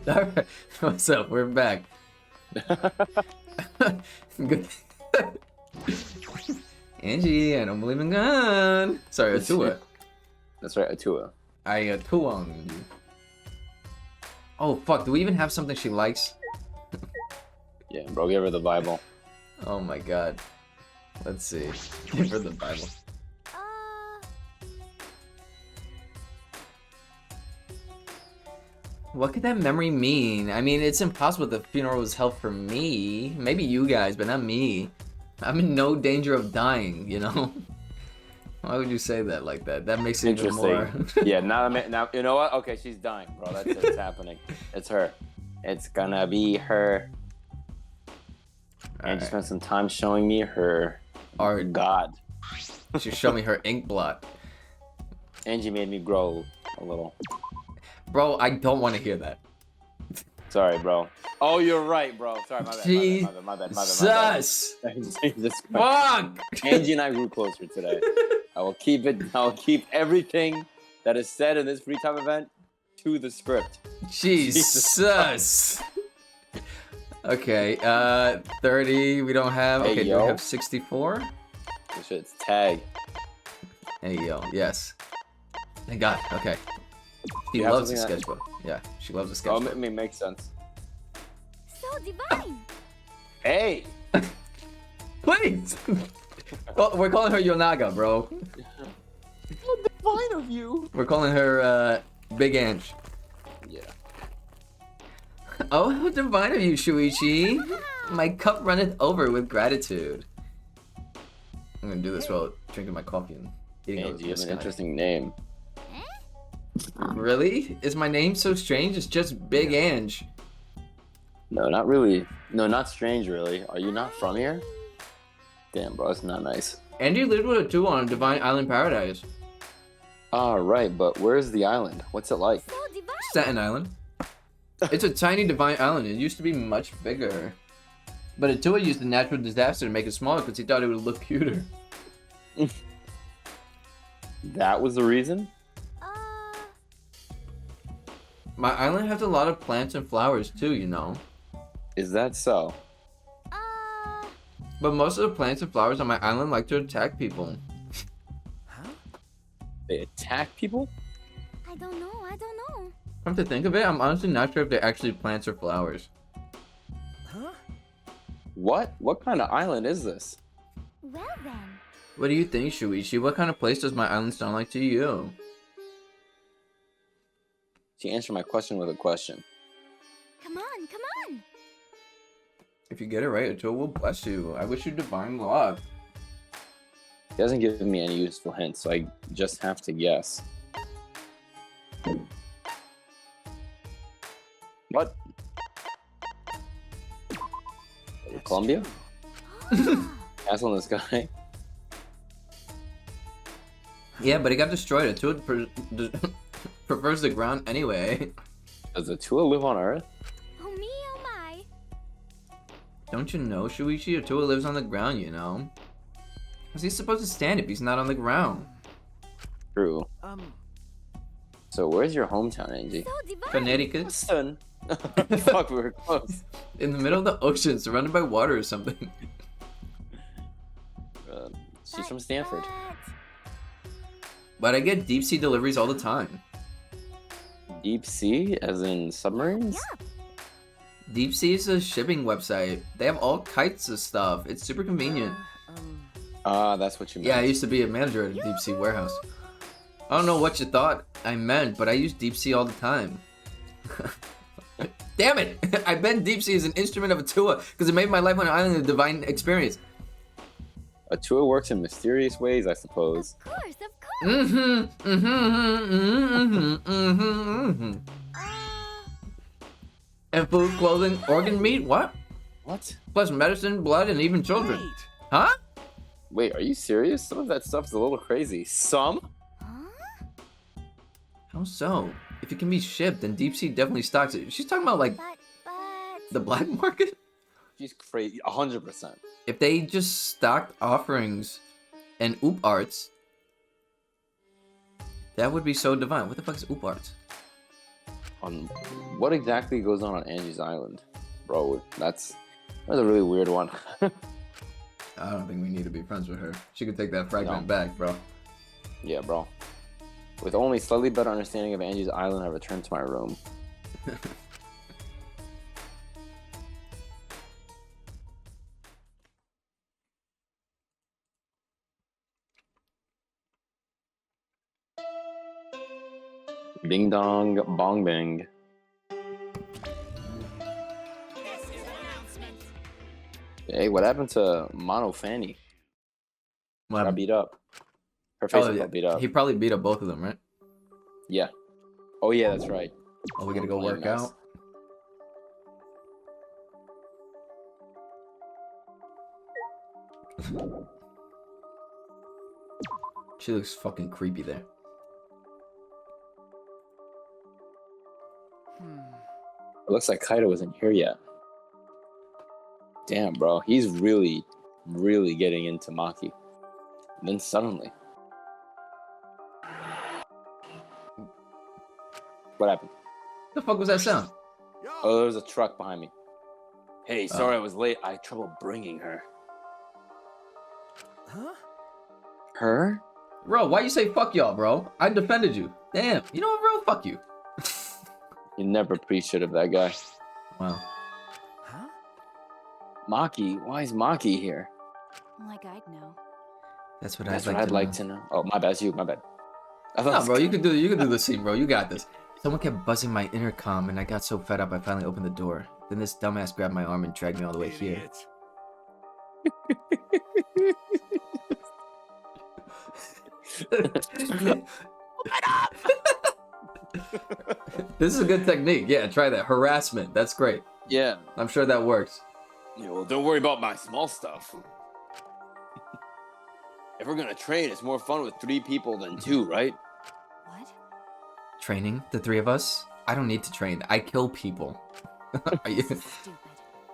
Alright, what's up? We're back. Good. Angie, I don't believe in God. Sorry, Atua. That's right, Atua. I Atua on you. Oh fuck, do we even have something she likes? Yeah, bro, give her the Bible. Oh my god. Let's see. Give her the Bible. What could that memory mean? I mean, it's impossible the funeral was held for me. Maybe you guys, but not me. I'm in no danger of dying, you know? Why would you say that like that? That makes it even more... Yeah, now, you know what? Okay, she's dying, bro. That's it. It's happening. It's her. It's gonna be her. And she spent some time showing me her art. God. She showed me her ink blot. Angie made me grow a little. Bro, I don't want to hear that. Sorry, bro. Oh, you're right, bro. Sorry, my bad. Jesus! Fuck! Angie and I grew closer today. I will keep everything that is said in this free time event to the script. Jesus! Okay, 30 we don't have. Okay, do we have 64? This shit's tag. Hey, yo, yes. Thank God, okay. She loves the sketchbook. Yeah, she loves the sketchbook. Oh, I mean, makes sense. So divine! Hey! Please! Well, we're calling her Yonaga, bro. So divine of you! We're calling her, Big Ange. Yeah. Oh, how divine of you, Shuichi! My cup runneth over with gratitude. I'm gonna do this while drinking my coffee and eating Angie, you have an interesting name. Really? Is my name so strange? It's just Big Ange. No, not really. No, not strange, really. Are you not from here? Damn, bro, that's not nice. Angie lived with Atua on Divine Island Paradise. Ah, right, but where's the island? What's it like? Staten Island. It's a tiny divine island. It used to be much bigger. But Atua used the natural disaster to make it smaller because he thought it would look cuter. That was the reason? My island has a lot of plants and flowers too, you know. Is that so? But most of the plants and flowers on my island like to attack people. Huh? They attack people? I don't know. Come to think of it, I'm honestly not sure if they're actually plants or flowers. Huh? What? What kind of island is this? Well then. What do you think, Shuichi? What kind of place does my island sound like to you? She answered my question with a question. Come on. If you get it right, Atua will bless you. I wish you divine luck. He hasn't given me any useful hints, so I just have to guess. What? Columbia? Castle in the sky? Yeah, but it got destroyed. Atua prefers the ground anyway. Does Atua live on Earth? Oh me, oh my. Don't you know, Shuichi? Atua lives on the ground, you know. How's he supposed to stand if he's not on the ground? True. So where's your hometown, Angie? So divine. Connecticut? Son. Fuck, we were close. In the middle of the ocean, surrounded by water or something. She's from Stanford. But I get deep sea deliveries all the time. Deep sea, as in submarines? Deep sea is a shipping website. They have all kinds of stuff. It's super convenient. That's what you meant. Yeah, I used to be a manager at a deep sea warehouse. I don't know what you thought I meant, but I use deep sea all the time. Damn it! I bet deep sea is an instrument of Atua because it made my life on an island a divine experience. Atua works in mysterious ways, I suppose. Of course. And food, clothing, organ meat, what? What? Plus medicine, blood, and even children. Wait. Huh? Wait, are you serious? Some of that stuff's a little crazy. Some? How so? If it can be shipped, then deep sea definitely stocks it. She's talking about like But the black market? She's crazy. 100%. If they just stocked offerings and oop arts, that would be so divine. What the fuck is oop arts? On what exactly goes on Angie's Island, bro? That's a really weird one. I don't think we need to be friends with her. She could take that fragment back, bro. Yeah, bro. With only slightly better understanding of Angie's Island, I returned to my room. Ding dong, bong bang. Hey, what happened to Mono Fanny? Got beat up. Her face got beat up. He probably beat up both of them, right? Yeah. Oh yeah, that's right. Oh, we gotta go work out. She looks fucking creepy there. It looks like Kaido isn't here yet. Damn, bro. He's really, really getting into Maki. And then suddenly... What happened? The fuck was that sound? Oh, there was a truck behind me. Hey, sorry I was late. I had trouble bringing her. Huh? Her? Bro, why you say fuck y'all, bro? I defended you. Damn. You know what, bro? Fuck you. You never appreciated that guy. Wow. Huh? Maki? Why is Maki here? Like I'd know. That's what That's I'd what I'd like know. to know. Oh, my bad. It's you. My bad. I thought Nah, bro, you can do the scene, bro. You got this. Someone kept buzzing my intercom, and I got so fed up I finally opened the door. Then this dumbass grabbed my arm and dragged me all the way here. This is a good technique. Yeah, try that. Harassment. That's great. Yeah. I'm sure that works. Yeah, well, don't worry about my small stuff. If we're gonna train, it's more fun with 3 people than 2, right? What? Training? The 3 of us? I don't need to train. I kill people. Are you... Stupid.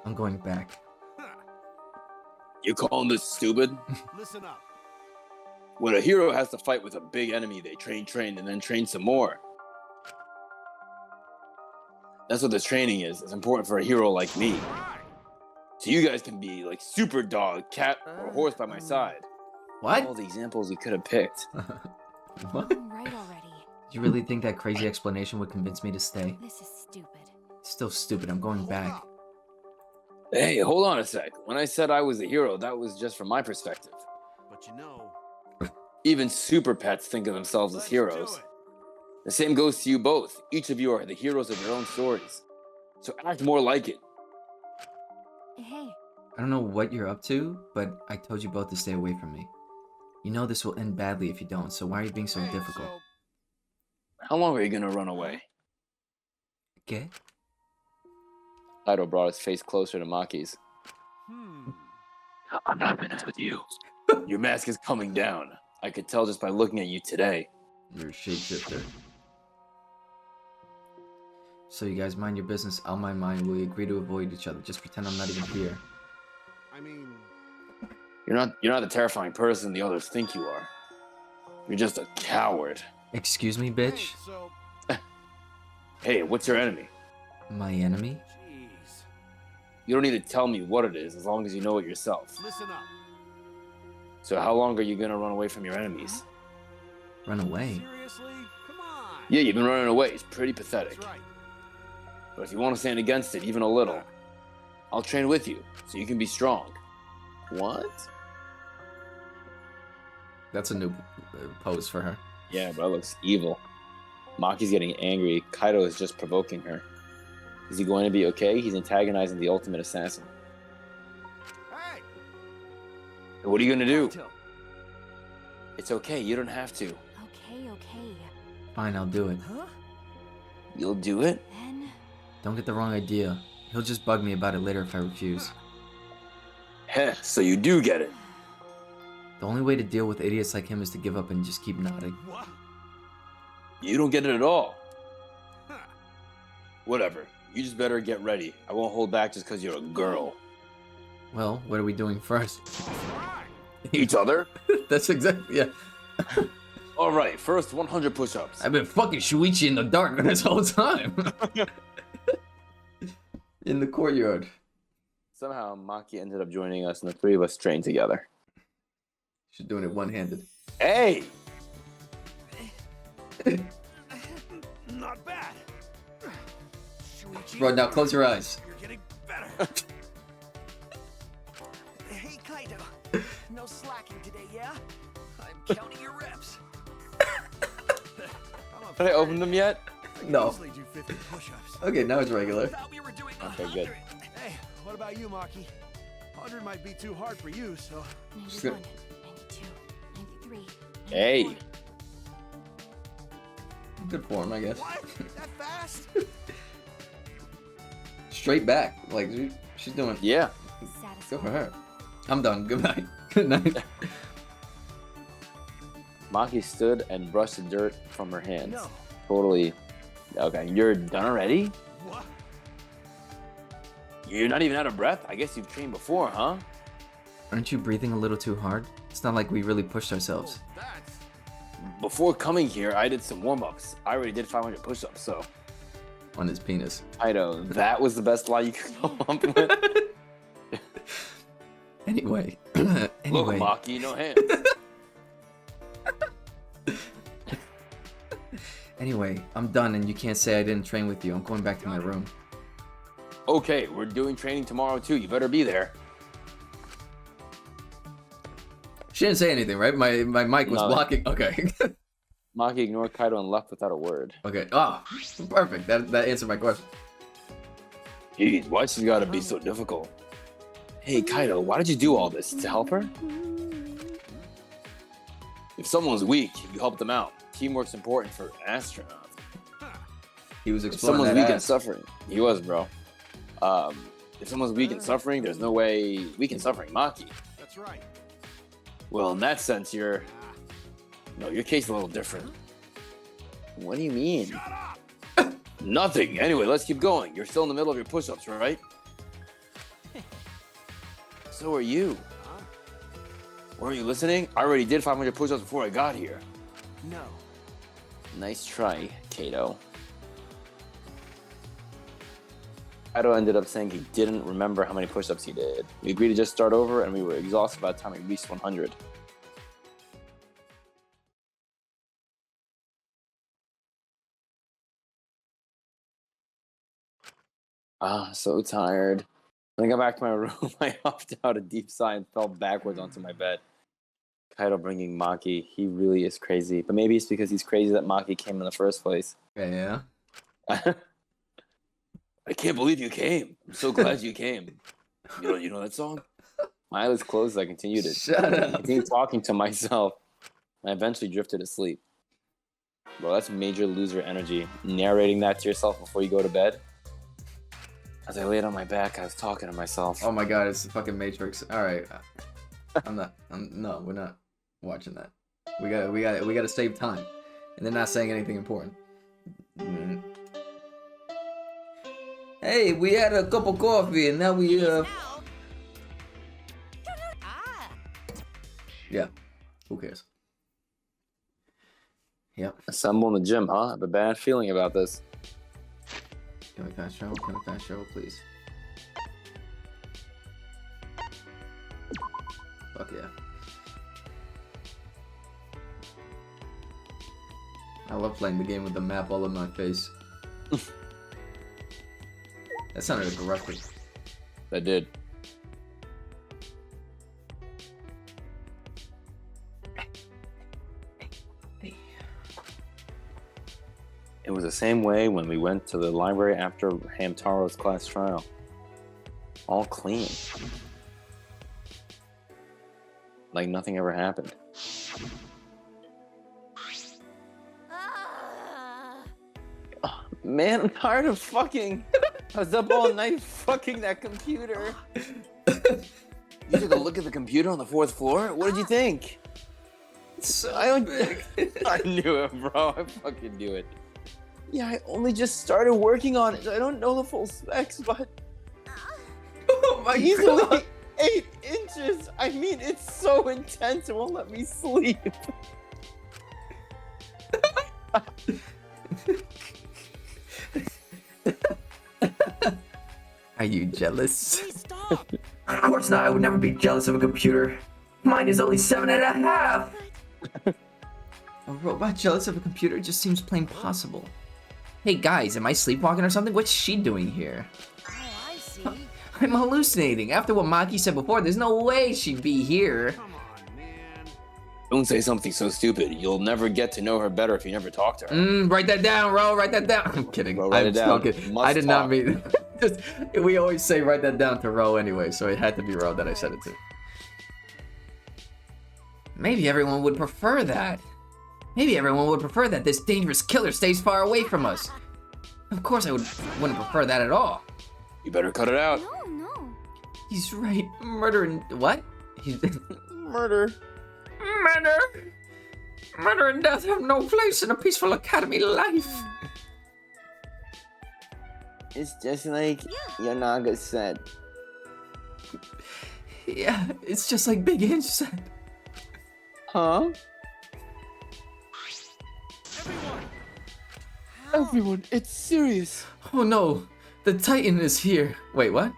I'm going back. You calling this stupid? Listen up. When a hero has to fight with a big enemy, they train, and then train some more. That's what this training is. It's important for a hero like me. So you guys can be like super dog, cat, or horse by my side. What? All the examples you could have picked. What? I'm right already. Do you really think that crazy explanation would convince me to stay? This is stupid. Still stupid. I'm going back. Hey, hold on a sec. When I said I was a hero, that was just from my perspective. But you know. Even super pets think of themselves as heroes. The same goes to you both. Each of you are the heroes of your own stories. So act more like it. Hey, I don't know what you're up to, but I told you both to stay away from me. You know this will end badly if you don't, so why are you being so difficult? How long are you gonna run away? Okay? Kaido brought his face closer to Maki's. I'm not finished with you. Your mask is coming down. I could tell just by looking at you today. You're a shapeshifter. So you guys mind your business, I'll mind mine. We agree to avoid each other. Just pretend I'm not even here. I mean, You're not the terrifying person the others think you are. You're just a coward. Excuse me, hey, bitch? so, Hey, what's your enemy? My enemy? jeez. You don't need to tell me what it is as long as you know it yourself. Listen up. So how long are you gonna run away from your enemies? Run away? Seriously? Come on. Yeah, you've been running away. It's pretty pathetic. That's right. But if you want to stand against it even a little, I'll train with you so you can be strong. What? That's a new pose for her. Yeah, but that looks evil. Maki's getting angry. Kaido is just provoking her. Is he going to be okay? He's antagonizing the ultimate assassin. Hey. What are you gonna do? Kaito. It's okay. You don't have to. okay. Fine, I'll do it. Huh? You'll do it? Then, Don't get the wrong idea. He'll just bug me about it later if I refuse. Heh, so you do get it. The only way to deal with idiots like him is to give up and just keep nodding. What? You don't get it at all. Huh. Whatever. You just better get ready. I won't hold back just because you're a girl. Well, what are we doing first? Right. Each other? That's exactly, yeah. All right, first 100 push-ups. I've been fucking Shuichi in the dark this whole time. In the courtyard. Somehow, Maki ended up joining us, and the three of us trained together. She's doing it one-handed. Hey! Not bad. Shuichi, Bro, now close your eyes. you're getting better. Hey, Kaito. No slacking today, yeah? I'm counting your reps. Have I opened them yet? No. Easily do 50 push-ups. Okay, now it's regular. Thought we were doing Okay, 100. good. Hey, what about you, Maki? 100 might be too hard for you, so 91, 92, 93. Hey. 94. Good form, I guess. what? That fast? Straight back. Like, she's doing... Yeah. Good for Satisfied. her. I'm done. Good night. Good night. Maki stood and brushed the dirt from her hands. No. Totally. Okay, you're done already? What? You're not even out of breath? I guess you've trained before, huh? Aren't you breathing a little too hard? It's not like we really pushed ourselves. Oh, that's... Before coming here, I did some warm-ups. I already did 500 push-ups, so... On his penis. Kaito, that was the best lie you could come up with. Anyway. Look, Anyway. Maki, no hands. Anyway, I'm done and you can't say I didn't train with you. I'm going back to my room. Okay, we're doing training tomorrow too. You better be there. She didn't say anything, right? My mic was No. blocking. Okay. Maki ignored Kaito and left without a word. Okay. Ah, perfect. That answered my question. Jeez, why she's gotta be so difficult? Hey, Kaito, why did you do all this? To help her? If someone's weak, you help them out. Teamwork's important for astronauts. He was If exploring someone's that weak and ass. suffering, he was, bro. If someone's weak and suffering, there's no way weak and suffering, Maki. That's right. Well, in that sense, your case is a little different. What do you mean? Shut up! Nothing. Anyway, let's keep going. You're still in the middle of your push-ups, right? So are you. Huh? Weren't you listening? I already did 500 push-ups before I got here. No. Nice try, Kaito. Kaito ended up saying he didn't remember how many push-ups he did. We agreed to just start over, and we were exhausted by the time we reached 100. So tired. When I got back to my room, I huffed out a deep sigh and fell backwards onto my bed. Kaito bringing Maki. He really is crazy. But maybe it's because he's crazy that Maki came in the first place. Yeah. I can't believe you came. I'm so glad you came. You know that song? My eyelids closed as I continued it. Shut I up. continued talking to myself. I eventually drifted asleep. Bro, that's major loser energy. Narrating that to yourself before you go to bed. As I laid on my back, I was talking to myself. Oh my god, it's the fucking Matrix. All right. No, we're not watching that. We gotta save time. And they're not saying anything important. Mm. Hey, we had a cup of coffee and now we yeah. Who cares? Yep. Assemble in the gym, huh? I have a bad feeling about this. Can we fast travel? Can we fast travel, please? Fuck yeah. I love playing the game with the map all in my face. That sounded aggressive. That did. It was the same way when we went to the library after Hamtaro's class trial. All clean. Like nothing ever happened. Oh, man, I'm tired of fucking. I was up all night fucking that computer. You took a look at the computer on the 4th floor? What did you think? So I don't. big. I knew it, bro. I fucking knew it. Yeah, I only just started working on it. I don't know the full specs, but Oh my easily god. 8 inches. I mean, it's so intense. It won't let me sleep. Are you jealous? Please stop. Of course not. I would never be jealous of a computer. Mine is only 7.5. A robot jealous of a computer just seems plain possible. Hey guys, am I sleepwalking or something? What's she doing here? Oh, I see. I'm hallucinating. After what Maki said before, there's no way she'd be here. Come on, man. Don't say something so stupid. You'll never get to know her better if you never talk to her. Write that down, Ro. Write that down. I'm kidding. Ro, write I'm it down. kidding. Must I did not talk. mean. Just, we always say write that down to Ro anyway, so it had to be Ro that I said it to. Maybe everyone would prefer that. Maybe everyone would prefer that this dangerous killer stays far away from us. Of course, I wouldn't prefer that at all. You better cut it out. No, no. He's right. Murder and what? He's Murder. Murder and death have no place in a peaceful academy life. It's just like Yanaga said. Yeah, it's just like Big Inch said. Huh? Everyone, it's serious. Oh no, the Titan is here. Wait, what?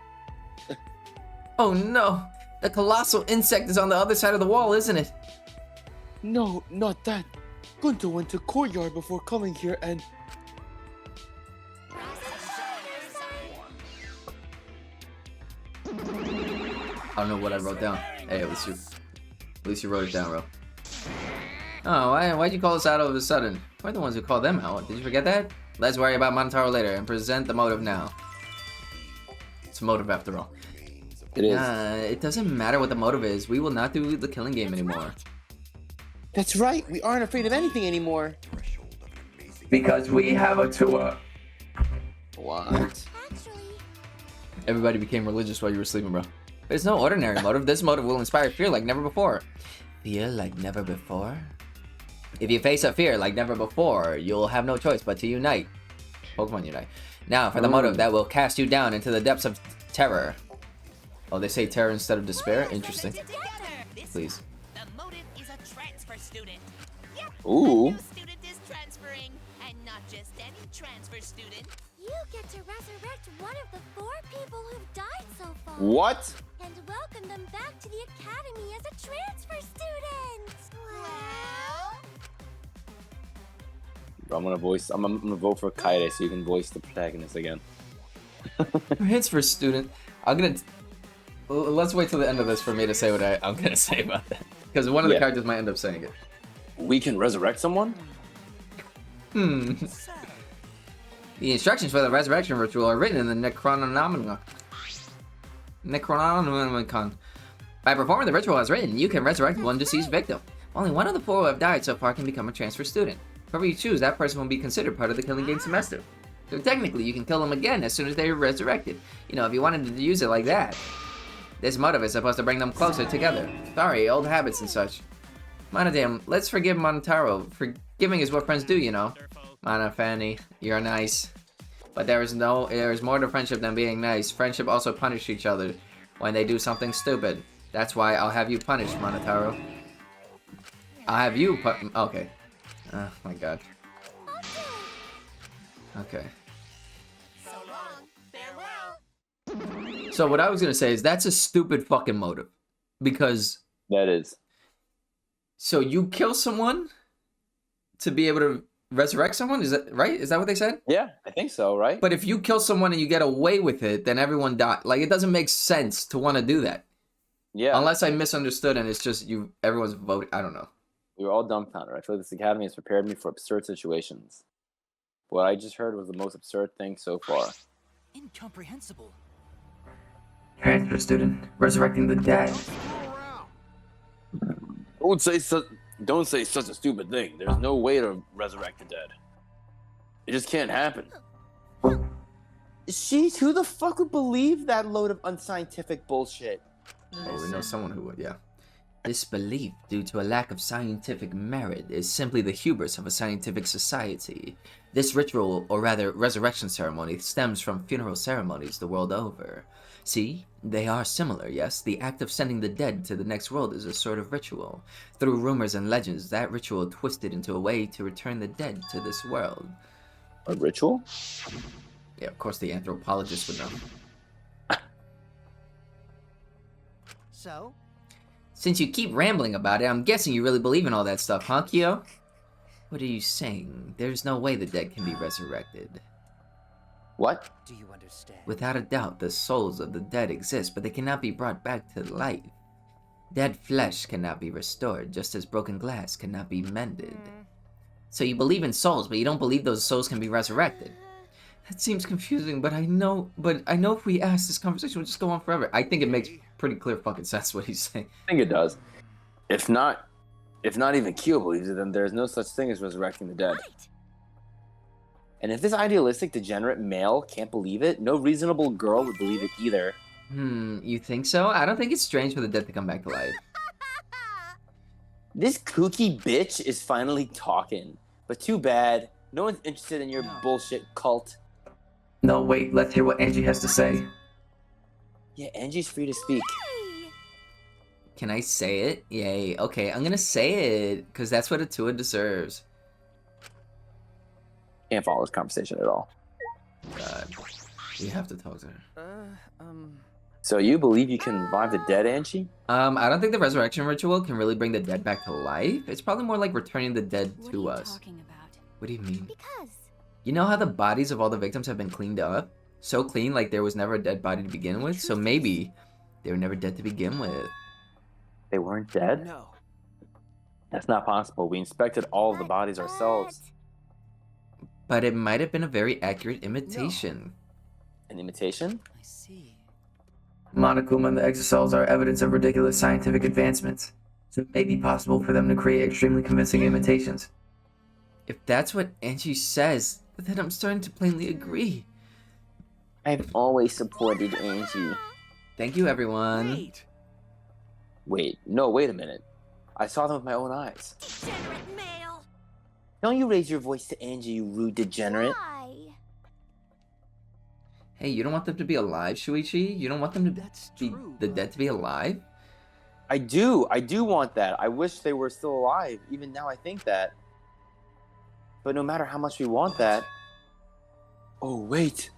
Oh no, the colossal insect is on the other side of the wall, isn't it? No, not that. Gunter went to courtyard before coming here and... I don't know what I wrote down. Hey, at least you wrote it down, bro. Oh, why'd you call us out all of a sudden? We're the ones who called them out. Did you forget that? Let's worry about Monotaro later and present the motive now. It's a motive after all. It is. It doesn't matter what the motive is. We will not do the killing game anymore. That's right, we aren't afraid of anything anymore. Because we have Atua. What? Actually, Everybody became religious while you were sleeping, bro. There's no ordinary motive. This motive will inspire fear like never before. Fear like never before? If you face a fear like never before, you'll have no choice but to unite. Pokemon Unite. Now, for the motive that will cast you down into the depths of terror. Oh, they say terror instead of despair? Interesting. Please. The motive is a transfer student. Yep. Ooh. A new student is transferring, and not just any transfer student. you get to resurrect one of the 4 people who've died so far. What? And welcome them back to the academy as a transfer student. Well, I'm gonna vote for Kaede so you can voice the protagonist again. Transfer student. Let's wait till the end of this for me to say what I'm gonna say about that. Because one of the Yeah. characters might end up saying it. We can resurrect someone? The instructions for the resurrection ritual are written in the Necronomicon. By performing the ritual as written, you can resurrect one deceased victim. Only one of the 4 who have died so far can become a transfer student. Whoever you choose, that person will be considered part of the killing game semester. So technically, you can kill them again as soon as they are resurrected. You know, if you wanted to use it like that. This motive is supposed to bring them closer together. Sorry, old habits and such. Monodam, let's forgive Monotaro. Forgiving is what friends do, you know. Mana, Fanny, you're nice. But there is more to friendship than being nice. Friendship also punish each other when they do something stupid. That's why I'll have you punished, Monotaro. I'll have you okay. Oh my god. Okay. So long, farewell. So what I was gonna say is that's a stupid fucking motive. Because That is. so you kill someone to be able to resurrect someone? Is that right? Is that what they said? Yeah, I think so, right? But if you kill someone and you get away with it, then everyone dies. Like, it doesn't make sense to want to do that. Yeah. Unless I misunderstood and it's just everyone's voting. I don't know. We were all dumbfounded. I feel like this academy has prepared me for absurd situations. What I just heard was the most absurd thing so far. Incomprehensible. Transfer student. Resurrecting the dead. Don't say such a stupid thing. There's no way to resurrect the dead. It just can't happen. Sheesh, who the fuck would believe that load of unscientific bullshit? Oh, we know someone who would, yeah. This belief, due to a lack of scientific merit, is simply the hubris of a scientific society. This ritual, or rather resurrection ceremony, stems from funeral ceremonies the world over. See, they are similar, yes? The act of sending the dead to the next world is a sort of ritual. Through rumors and legends, that ritual twisted into a way to return the dead to this world. A ritual? Yeah, of course the anthropologist would know. So? Since you keep rambling about it, I'm guessing you really believe in all that stuff, huh, Kyo? What are you saying? There's no way the dead can be resurrected. What? Do you understand? Without a doubt, the souls of the dead exist, but they cannot be brought back to life. Dead flesh cannot be restored, just as broken glass cannot be mended. So you believe in souls, but you don't believe those souls can be resurrected. That seems confusing, but I know if we ask, this conversation will just go on forever. I think it makes pretty clear fucking sense what he's saying. I think it does. If not even Kyo believes it, then there's no such thing as resurrecting the dead. Right. And if this idealistic, degenerate male can't believe it, no reasonable girl would believe it either. You think so? I don't think it's strange for the dead to come back to life. This kooky bitch is finally talking. But too bad. No one's interested in your bullshit cult. No, wait, let's hear what Angie has to say. Yeah, Angie's free to speak. Hey. Can I say it? Yay. Okay, I'm gonna say it, because that's what Atua deserves. Can't follow this conversation at all. God. We have to talk to her. So you believe you can revive the dead, Angie? I don't think the resurrection ritual can really bring the dead back to life. It's probably more like returning the dead What to are you us. talking about? What do you mean? Because. You know how the bodies of all the victims have been cleaned up? So clean, like there was never a dead body to begin with? So maybe they were never dead to begin with. They weren't dead? No. That's not possible. We inspected all of the bodies ourselves. But it might have been a very accurate imitation. An imitation? I see. Monokuma and the exocells are evidence of ridiculous scientific advancements, so it may be possible for them to create extremely convincing imitations. If that's what Angie says, then I'm starting to plainly agree. I've always supported Angie. Thank you, everyone. Wait. Wait, no, wait a minute. I saw them with my own eyes. Degenerate male. Don't you raise your voice to Angie, you rude degenerate. Why? Hey, you don't want them to be alive, Shuichi? You don't want them to That's be true, the but- dead to be alive? I do want that. I wish they were still alive. Even now I think that. But no matter how much we want that... Oh, wait.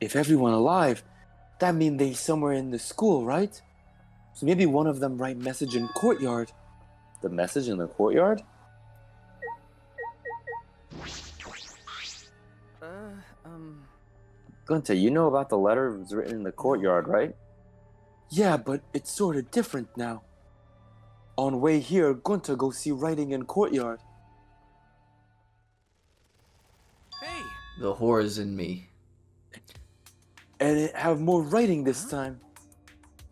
If everyone alive, that means they somewhere in the school, right? So maybe one of them write message in courtyard. The message in the courtyard? Gunta, you know about the letter that was written in the courtyard, right? Yeah, but it's sort of different now. On way here, Gunta go see writing in courtyard. Hey. The whores in me. And it have more writing this time.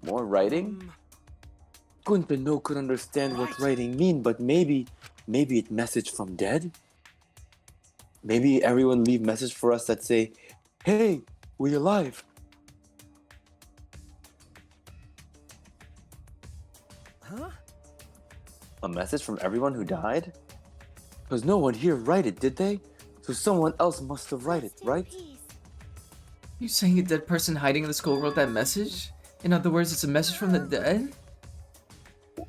More writing? Gunta no could understand what writing mean, but maybe it message from dead? Maybe everyone leave message for us that say, hey, we alive. Huh? A message from everyone who died? Because no one here write it, did they? So someone else must have write it, Rest in right? peace. You saying a dead person hiding in the school wrote that message? In other words, it's a message from the dead?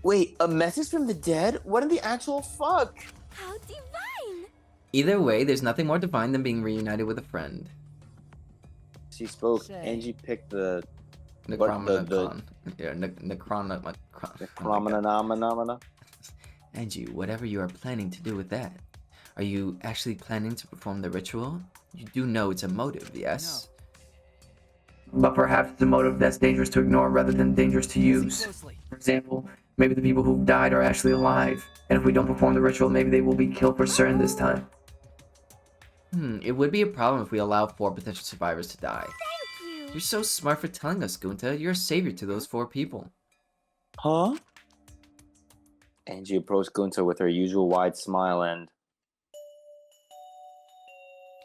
Wait, a message from the dead? What in the actual fuck? How divine. Either way, there's nothing more divine than being reunited with a friend. She spoke. Say. Angie picked the Necronomicon. Yeah, Necronomicon. Phenomena. Angie, whatever you are planning to do with that, are you actually planning to perform the ritual? You do know it's a motive, yes? But perhaps it's a motive that's dangerous to ignore rather than dangerous to Listen use. closely. For example, maybe the people who died are actually alive, and if we don't perform the ritual, maybe they will be killed for certain this time. It would be a problem if we allow 4 potential survivors to die. Thank you. You're so smart for telling us, Gunta. You're a savior to those 4 people. Huh? Angie approached Gunta with her usual wide smile and...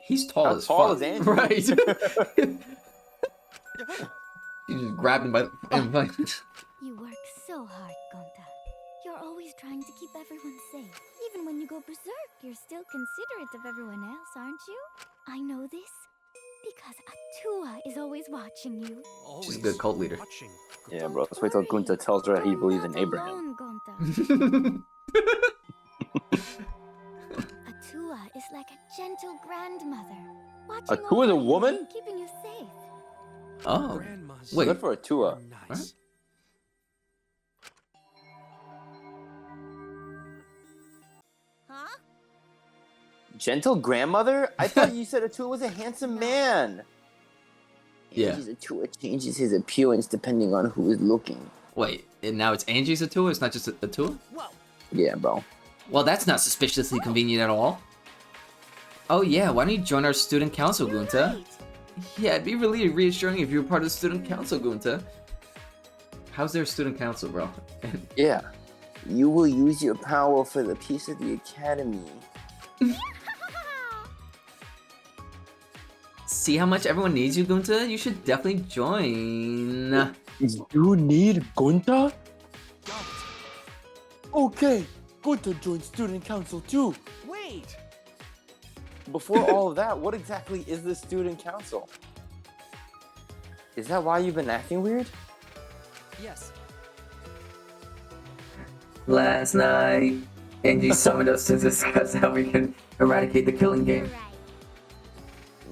He's tall How as tall fuck. is Angie? Right. You just grabbed him by the... You work so hard, Gonta. You're always trying to keep everyone safe. Even when you go berserk, you're still considerate of everyone else, aren't you? I know this because Atua is always watching you. She's a good cult leader. Watching. Yeah, bro. Let's wait till Gunta tells her he believes in Abraham. Atua is like a gentle grandmother. Watching Atua is a over you, woman? keeping you safe. Oh, Grandmas wait. Good for Atua. are nice. Huh? Gentle grandmother? I thought you said Atua was a handsome man. Yeah. Angie's Atua changes his appearance depending on who is looking. Wait, and now it's Angie's Atua? It's not just Atua? Whoa. Yeah, bro. Well, that's not suspiciously convenient at all. Oh yeah, why don't you join our student council, Gunta? Right. Yeah, it'd be really reassuring if you were part of the student council, Gunta. How's their student council, bro? Yeah. You will use your power for the peace of the academy. See how much everyone needs you, Gunta? You should definitely join. You need Gunta? Okay, Gunta joined student council too. Wait. Before all of that, what exactly is the student council? Is that why you've been acting weird? Yes. Last night, Angie summoned us to discuss how we can eradicate the killing game.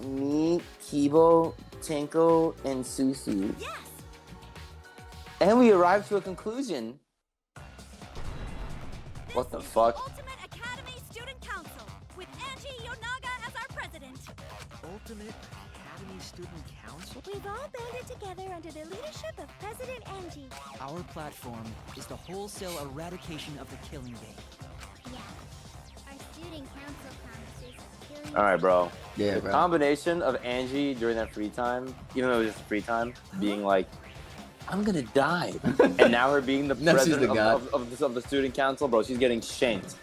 Right. Me, Kibo, Tenko, and Susu. Yes. And we arrived to a conclusion. What the This is fuck? Ultimate Academy Student Council with Angie Yonaga as our president. Ultimate Academy Student Council? We've all banded together under the leadership of President Angie. Our platform is the wholesale eradication of the killing game. Yeah. Our student council promises killing. Alright, bro. Yeah, The bro. combination of Angie during that free time, even though it was just free time, being like, I'm gonna die. And now her being the Now she's president the god. of the student council, bro, she's getting shanked.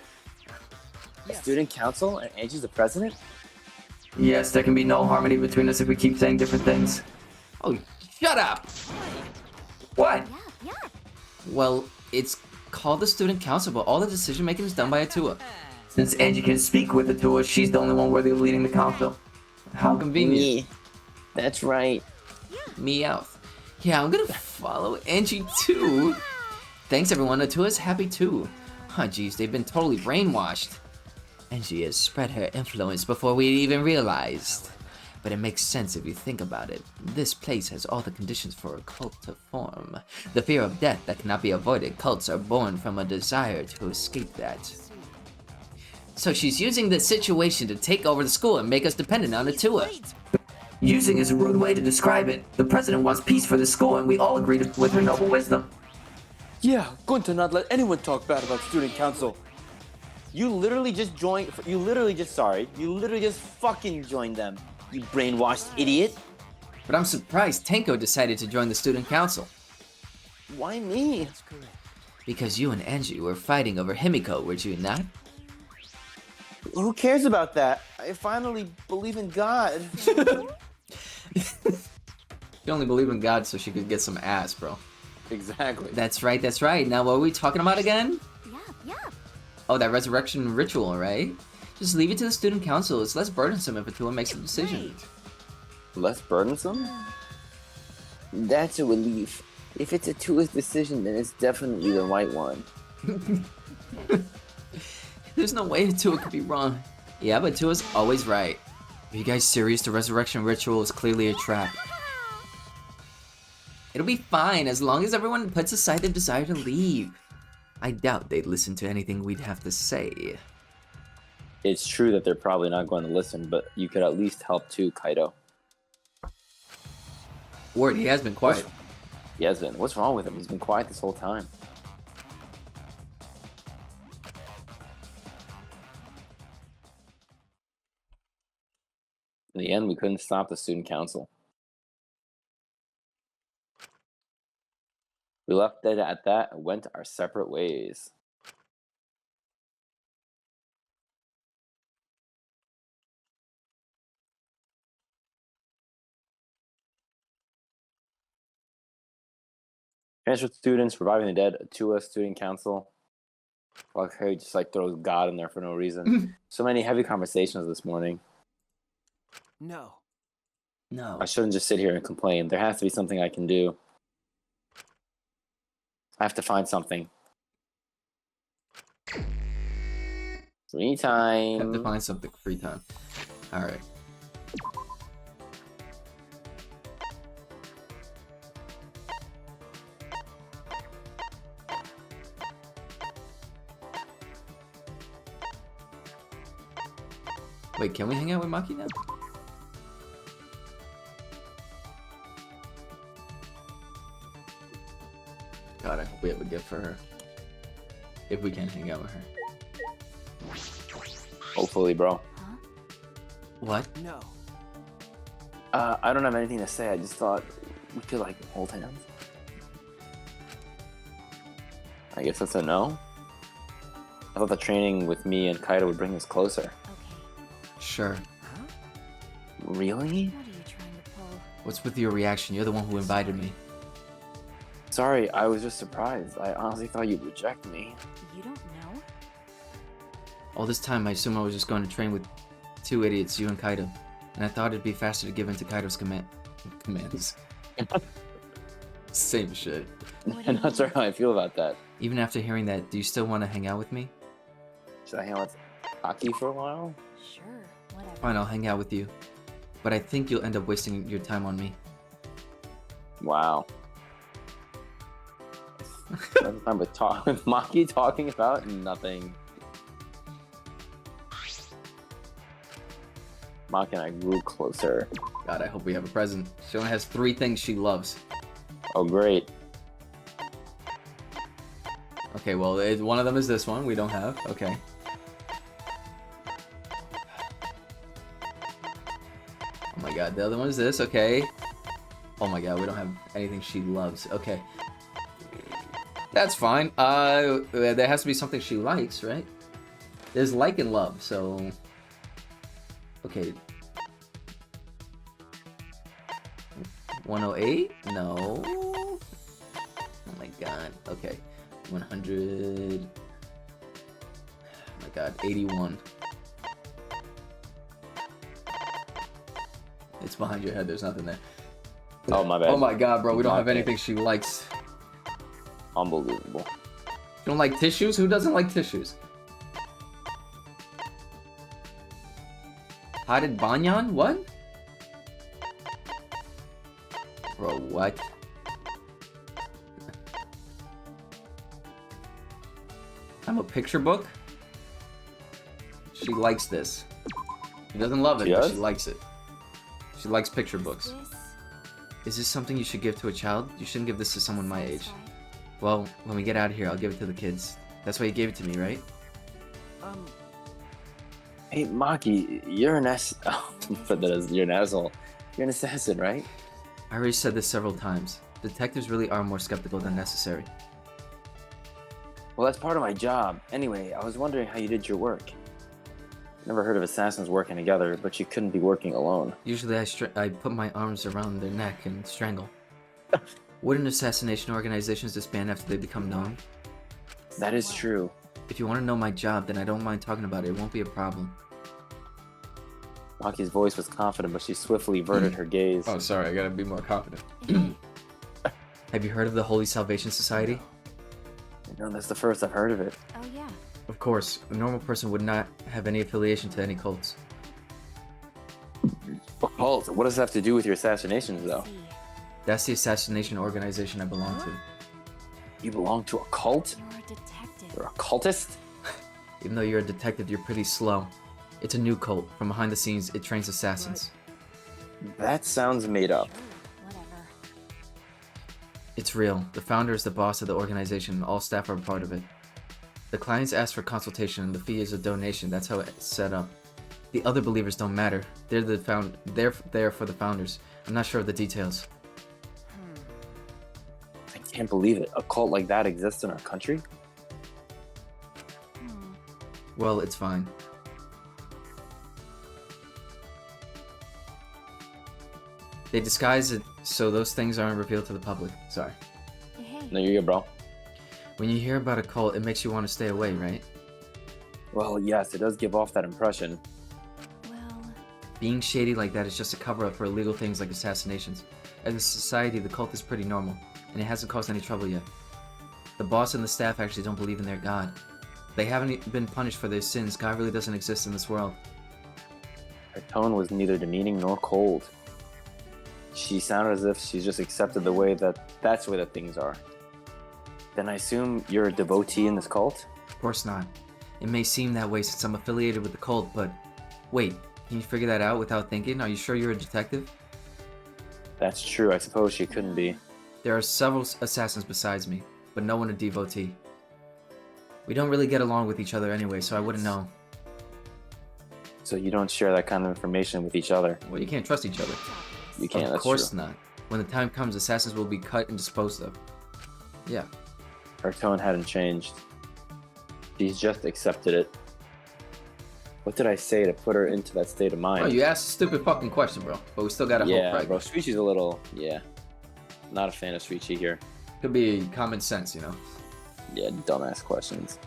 A student council and Angie's the president? Yes, there can be no harmony between us if we keep saying different things. Oh, shut up! What? Yeah, yeah. Well, it's called the student council, but all the decision making is done by Atua. Since Angie can speak with Atua, she's the only one worthy of leading the council. How convenient. That's right. Meowth. Yeah, I'm gonna follow Angie too. Thanks everyone, Atua's happy too. Huh, geez, they've been totally brainwashed. Angie has spread her influence before we even realized. But it makes sense if you think about it. This place has all the conditions for a cult to form. The fear of death that cannot be avoided. Cults are born from a desire to escape that. So she's using this situation to take over the school and make us dependent on Atua. Using is a rude way to describe it. The president wants peace for the school, and we all agree with her noble wisdom. Yeah, Gunta not let anyone talk bad about student council. You literally just fucking joined them, you brainwashed idiot. But I'm surprised Tenko decided to join the student council. Why me? Because you and Angie were fighting over Himiko, were you not? Who cares about that? I finally believe in God. She only believed in God so she could get some ass, bro. Exactly. That's right, that's right. Now what are we talking about again? Yeah, yeah. Oh, that resurrection ritual, right? Just leave it to the student council. It's less burdensome if Atua makes a decision. Less burdensome? That's a relief. If it's Atua's decision, then it's definitely the right one. There's no way Atua could be wrong. Yeah, but Atua's always right. Are you guys serious? The resurrection ritual is clearly a trap. It'll be fine as long as everyone puts aside their desire to leave. I doubt they'd listen to anything we'd have to say. It's true that they're probably not going to listen, but you could at least help too, Kaido. Word, he has been quiet. He has been. What's wrong with him? He's been quiet this whole time. In the end, we couldn't stop the student council. We left it at that and went our separate ways. Transfer students, reviving the dead, Atua student council. Fuck, Harry just like throws God in there for no reason. So many heavy conversations this morning. No. No. I shouldn't just sit here and complain. There has to be something I can do. I have to find something. Free Have to time. find something. Free time. Alright. Wait, can we hang out with Maki now? God, I hope we have a gift for her. If we can hang out with her. Hopefully, bro. What? No. I don't have anything to say. I just thought we could like hold hands. I guess that's a no. I thought the training with me and Kaido would bring us closer. Okay. Sure. Really? What are you trying to pull? What's with your reaction? You're the one who invited me. Sorry, I was just surprised. I honestly thought you'd reject me. You don't know? All this time, I assumed I was just going to train with two idiots, you and Kaido. And I thought it'd be faster to give in to Kaido's commands. Same shit. I'm not sure how I feel about that. Even after hearing that, do you still want to hang out with me? Should I hang out with Aki for a while? Sure, whatever. Fine, I'll hang out with you. But I think you'll end up wasting your time on me. Wow. I'm with Maki talking about nothing. Maki and I grew closer. God, I hope we have a present. She only has 3 things she loves. Oh, great. Okay, well, one of them is this one we don't have. Okay. Oh my god, the other one is this. Okay. Oh my god, we don't have anything she loves. Okay. That's fine. There has to be something she likes, right? There's like and love, so... Okay. 108? No. Oh my god. Okay. 100. Oh my god. 81. It's behind your head. There's nothing there. Oh, my bad. Oh my god, bro. We don't have Okay. anything she likes. Unbelievable. You don't like tissues? Who doesn't like tissues? Potted banyan? What? Bro, what? I'm a picture book? She likes this. She doesn't love it, She but does? she likes it. She likes picture books. This Is this something you should give to a child? You shouldn't give this to someone my age. satisfied. Well, when we get out of here, I'll give it to the kids. That's why you gave it to me, right? Hey, Maki, you're an ass. Oh, you're an asshole. You're an assassin, right? I already said this several times. Detectives really are more skeptical than necessary. Well, that's part of my job. Anyway, I was wondering how you did your work. Never heard of assassins working together, but you couldn't be working alone. Usually I put my arms around their neck and strangle. Wouldn't assassination organizations disband after they become known? That is true. If you want to know my job, then I don't mind talking about it. It won't be a problem. Maki's voice was confident, but she swiftly averted her gaze. Oh, sorry. I gotta be more confident. Have you heard of the Holy Salvation Society? No, that's the first I've heard of it. Oh yeah. Of course, a normal person would not have any affiliation to any cults. A cult? What does that have to do with your assassinations, though? See, That's the assassination organization I belong to. You belong to a cult? you're a detective. You're a cultist? Even though you're a detective, you're pretty slow. It's a new cult. From behind the scenes, it trains assassins. That sounds made up. Sure, whatever. It's real. The founder is the boss of the organization, and all staff are a part of it. The clients ask for consultation, and the fee is a donation. That's how it's set up. The other believers don't matter. They're there for the founders. I'm not sure of the details. I can't believe it. A cult like that exists in our country? Well, it's fine. They disguise it so those things aren't revealed to the public. Sorry. Hey, No, you're good, bro. When you hear about a cult, it makes you want to stay away, right? Well, yes, it does give off that impression. well, Being shady like that is just a cover-up for illegal things like assassinations. As a society, the cult is pretty normal, and it hasn't caused any trouble yet. The boss and the staff actually don't believe in their god. They haven't been punished for their sins. God really doesn't exist in this world. Her tone was neither demeaning nor cold. She sounded as if she's just accepted the way that's the way that things are. Then I assume you're a devotee in this cult? Of course not. It may seem that way since I'm affiliated with the cult, but... Wait, can you figure that out without thinking? Are you sure you're a detective? That's true, I suppose she couldn't be. There are several assassins besides me, but no one a devotee. We don't really get along with each other anyway, so I wouldn't know. So you don't share that kind of information with each other? Well, you can't trust each other. You can't, Of that's course true. not. When the time comes, assassins will be cut and disposed of. Yeah. Her tone hadn't changed. She's just accepted it. What did I say to put her into that state of mind? Oh, you asked a stupid fucking question, bro. But we still gotta hope, Yeah, right? bro, Shuichi's a little, not a fan of Shuichi here. Could be common sense, you know. Yeah, dumbass questions.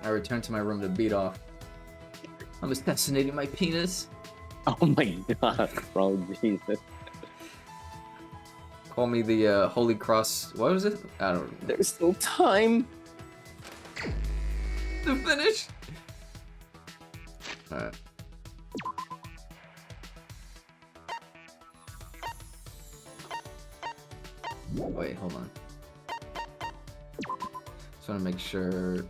I return to my room to beat off. I'm assassinating my penis. Oh my god, bro, Jesus. Call me the Holy Cross. What was it? I don't know. There's still time. To finish. Alright. Wait, hold on. Just want to make sure.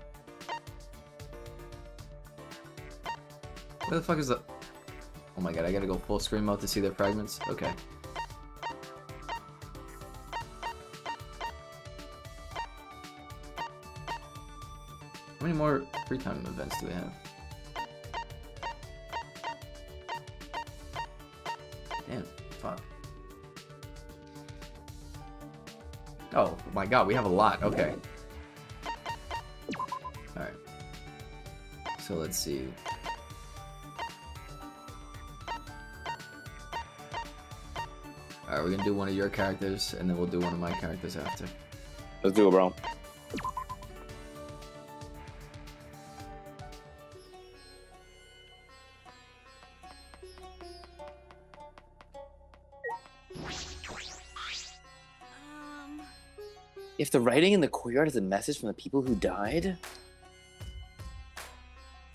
Where the fuck is the... Oh my god, I gotta go full screen mode to see their fragments? Okay. How many more free time events do we have? Damn, fuck. Oh my god, we have a lot. Okay. Alright. So let's see. Alright, we're gonna do one of your characters, and then we'll do one of my characters after. Let's do it, bro. If the writing in the courtyard is a message from the people who died,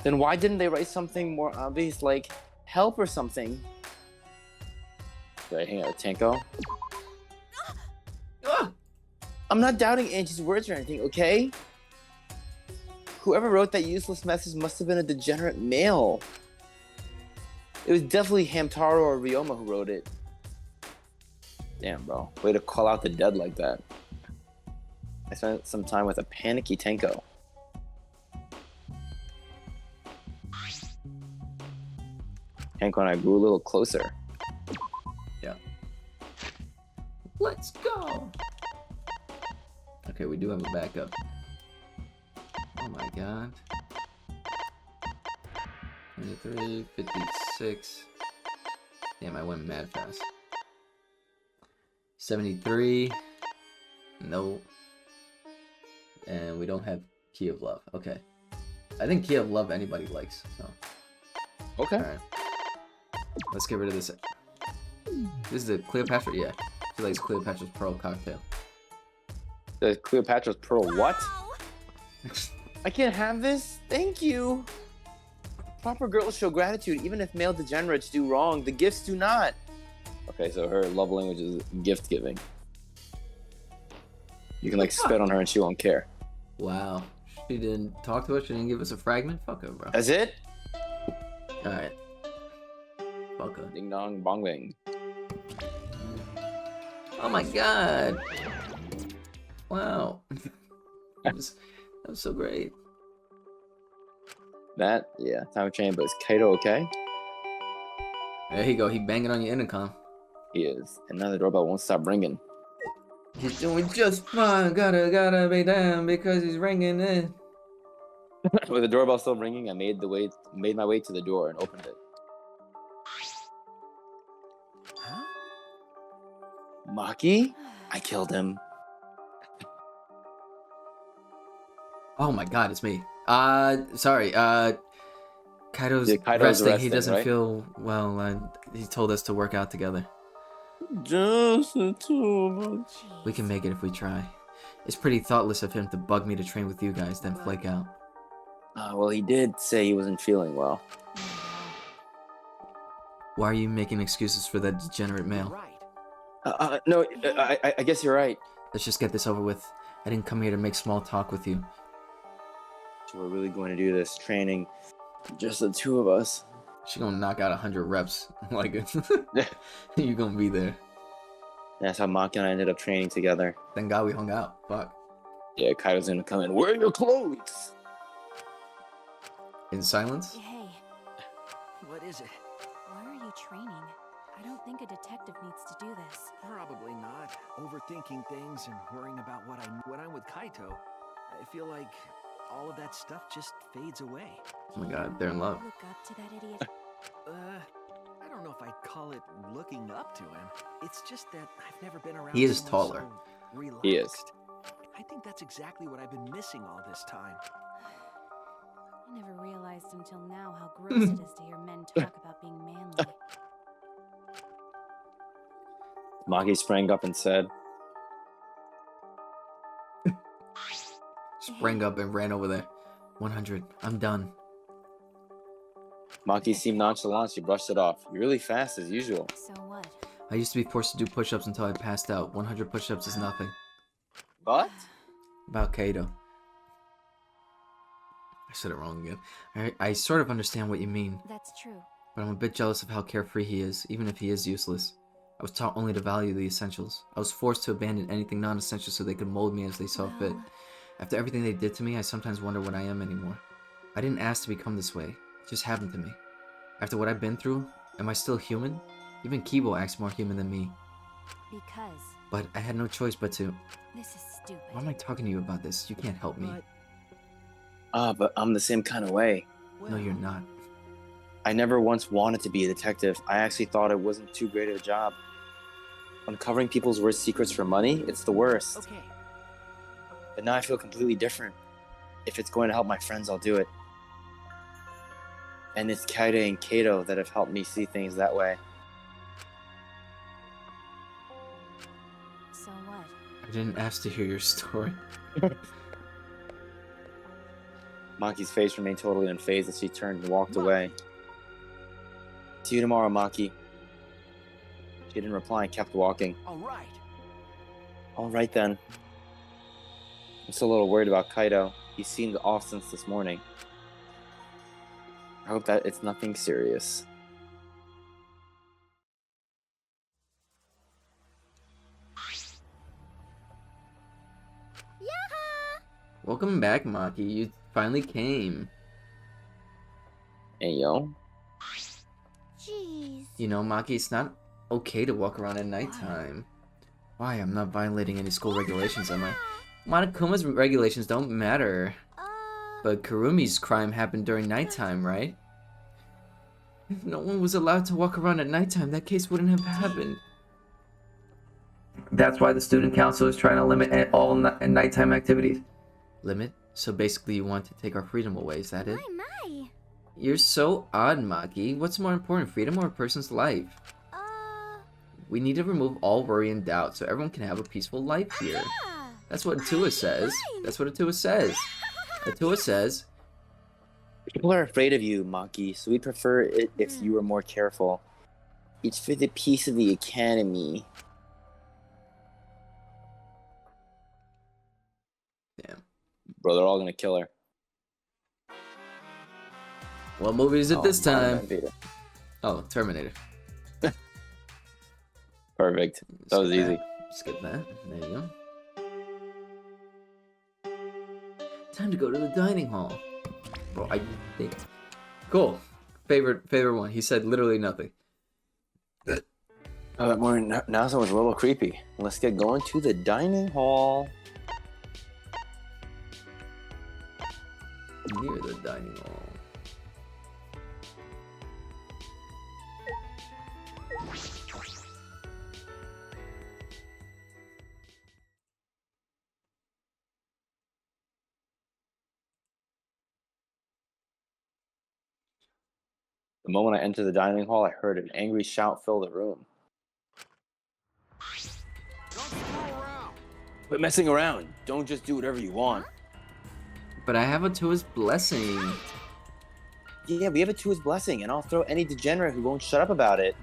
then why didn't they write something more obvious like help or something? Did I hang out with Tanko? I'm not doubting Angie's words or anything, okay? Whoever wrote that useless message must have been a degenerate male. It was definitely Hamtaro or Ryoma who wrote it. Damn, bro. Way to call out the dead like that. I spent some time with a panicky Tanko. Tanko and I grew a little closer. Yeah. Let's go! Okay, we do have a backup. Oh my god. 23, 56. Damn, I went mad fast. 73. No. And we don't have Key of Love. Okay. I think Key of Love anybody likes, so. Okay. Alright. Let's get rid of this. This is the Cleopatra? Yeah. She likes Cleopatra's Pearl cocktail. The Cleopatra's Pearl what? Wow. I can't have this? Thank you. Proper girls show gratitude even if male degenerates do wrong. The gifts do not. Okay, so her love language is gift giving. You can like spit on her and she won't care. Wow. She didn't talk to us? She didn't give us a fragment? Fuck her, bro. That's it? Alright. Fuck her. Ding dong bong bang. Oh my god! Wow. that was so great. That, yeah, time of change, but is Kaito okay? There you go, he banging on your intercom. He is. And now the doorbell won't stop ringing. He's doing just fine, gotta be damn because he's ringing in. With the doorbell still ringing, I made my way to the door and opened it. Huh? Maki? I killed him. Oh my god, it's me. Sorry, Kaido's Yeah, Kaido's resting. He resting, doesn't right? feel well. He told us to work out together. Just the two of us. We can make it if we try. It's pretty thoughtless of him to bug me to train with you guys, then flake out. Well, he did say he wasn't feeling well. Why are you making excuses for that degenerate male? Right. No, I guess you're right. Let's just get this over with. I didn't come here to make small talk with you. So we're really going to do this training, just the two of us. She's gonna knock out 100 reps. Like, you gonna be there. That's how Maki and I ended up training together. Thank God we hung out. Fuck. Yeah, Kaido's gonna come in. Where are your clothes? In silence? Hey, What is it? why are you training? I don't think a detective needs to do this. Probably not. Overthinking things and worrying about when I'm with Kaito, I feel like all of that stuff just fades away. Oh my God, they're in love. Look up to that idiot. I don't know if I'd call it looking up to him. It's just that I've never been around He is someone taller. so relaxed. He is. I think that's exactly what I've been missing all this time. I never realized until now how gross it is to hear men talk about being manly. Maki sprang up and said, Sprang up and ran over there. 100. I'm done. Maki seemed nonchalant. She brushed it off. You're really fast as usual. So what? I used to be forced to do push-ups until I passed out. 100 push-ups is nothing. What? About Kaido. I said it wrong again. I sort of understand what you mean, That's true. but I'm a bit jealous of how carefree he is, even if he is useless. I was taught only to value the essentials. I was forced to abandon anything non-essential so they could mold me as they saw fit. Well, After everything they did to me, I sometimes wonder what I am anymore. I didn't ask to become this way. It just happened to me. After what I've been through, am I still human? Even Kibo acts more human than me. because But I had no choice but to... this is stupid. Why am I talking to you about this? You can't help me. But I'm the same kind of way. No, you're not. I never once wanted to be a detective. I actually thought it wasn't too great of a job. Uncovering people's worst secrets for money, it's the worst. Okay. But now I feel completely different. If it's going to help my friends, I'll do it. And it's Kaide and Kato that have helped me see things that way. So what? I didn't ask to hear your story. Maki's face remained totally unfazed as she turned and walked away. See you tomorrow, Maki. She didn't reply and kept walking. All right. All right then. I'm still a little worried about Kaido. He seemed off since this morning. I hope that it's nothing serious. Welcome back, Maki. You finally came. Hey, yo. Jeez. You know, Maki, it's not okay to walk around at nighttime. Why? I'm not violating any school regulations, am I? Monokuma's regulations don't matter. But Kurumi's crime happened during nighttime, right? If no one was allowed to walk around at nighttime, that case wouldn't have happened. That's why the student council is trying to limit all nighttime activities. Limit? So basically you want to take our freedom away, is that it? My. You're so odd, Maki. What's more important, freedom or a person's life? We need to remove all worry and doubt so everyone can have a peaceful life here. That's what Atua says. That's what Atua says. Atua says, People are afraid of you, Maki, so we'd prefer it if you were more careful. It's for the peace of the academy. damn. Bro, they're all gonna kill her. What movie is it this time? Peter. Oh, Terminator. Perfect. That was Skip easy. Skip that. There you go. Time to go to the dining hall. Bro, I think. Cool. Favorite one. He said literally nothing. Oh, that morning, now someone's a little creepy. Let's get going to the dining hall. Near the dining hall. The moment I entered the dining hall, I heard an angry shout fill the room. Don't screw around. Quit messing around. Don't just do whatever you want. But I have Atua's blessing. Yeah, we have Atua's blessing, and I'll throw any degenerate who won't shut up about it.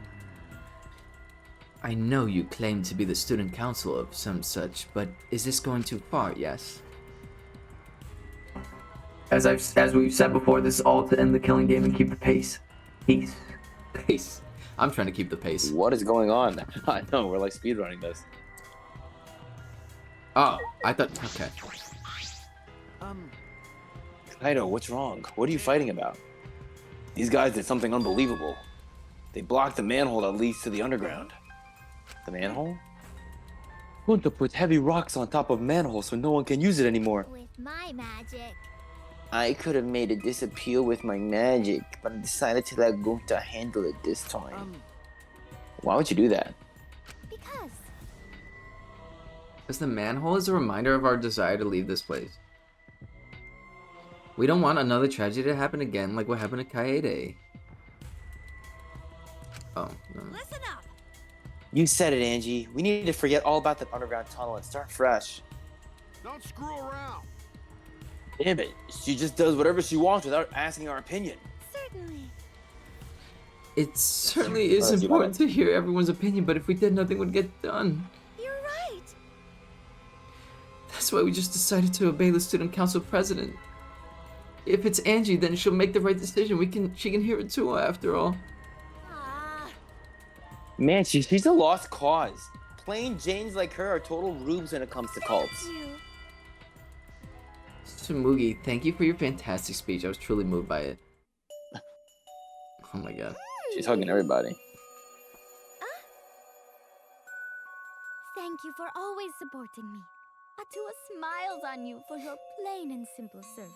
I know you claim to be the student council of some such, but is this going too far, yes? As we've said before, this is all to end the killing game and keep the pace. Peace. Pace. I'm trying to keep the pace. What is going on? I know, we're like speedrunning this. Oh, I thought... Okay. Kaido, what's wrong? What are you fighting about? These guys did something unbelievable. They blocked the manhole that leads to the underground. The manhole? Junta puts heavy rocks on top of manhole so no one can use it anymore. With my magic. I could have made it disappear with my magic, but I decided to let Gunta handle it this time. Why would you do that? Because. As the manhole is a reminder of our desire to leave this place. We don't want another tragedy to happen again like what happened to Kaede. Oh, no. Listen up. You said it, Angie. We need to forget all about that underground tunnel and start fresh. Don't screw around. Damn it. She just does whatever she wants without asking our opinion. Certainly. It certainly is Alright, important to hear everyone's opinion, but if we did, nothing would get done. You're right. That's why we just decided to obey the student council president. If it's Angie, then she'll make the right decision. She can hear it too, after all. Ah. Man, she's a lost cause. Plain Janes like her are total rubes when it comes to cults. You. Tsumugi, thank you for your fantastic speech. I was truly moved by it. Oh my god. She's hugging everybody. Thank you for always supporting me. Atua smiles on you for your plain and simple service.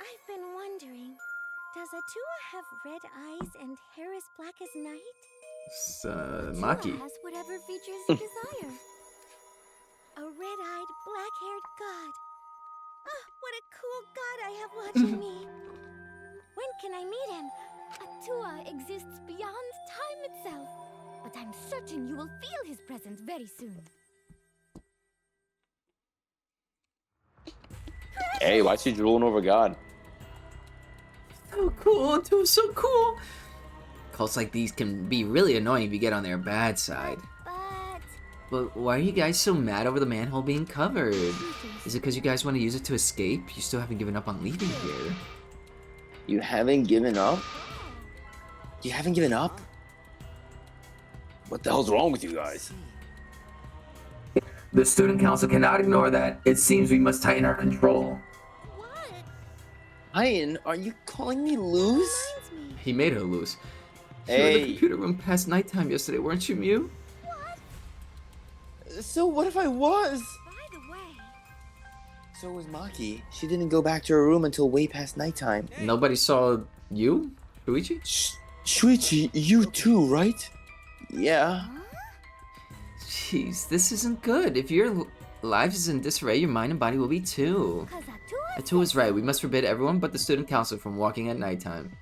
I've been wondering, does Atua have red eyes and hair as black as night? It's, Atua Maki. has whatever features you desire. A red-eyed, black-haired god. Ah, what a cool god I have watching me. When can I meet him? Atua exists beyond time itself. But I'm certain you will feel his presence very soon. Hey, why is she drooling over God? So cool, it was so cool. Cults like these can be really annoying if you get on their bad side. But why are you guys so mad over the manhole being covered? Is it because you guys want to use it to escape? You still haven't given up on leaving here. You haven't given up? You haven't given up? What the hell's wrong with you guys? The student council cannot ignore that. It seems we must tighten our control. Ian, are you calling me loose? He made her lose. You were in the computer room past nighttime yesterday, weren't you, Mew? So what if I was? By the way, So was Maki. She didn't go back to her room until way past nighttime. Nobody saw you, Shuichi? Shuichi, you too, right? Yeah. Jeez, this isn't good. If your life is in disarray, your mind and body will be too. because Atua Atua's right. We must forbid everyone but the student council from walking at nighttime.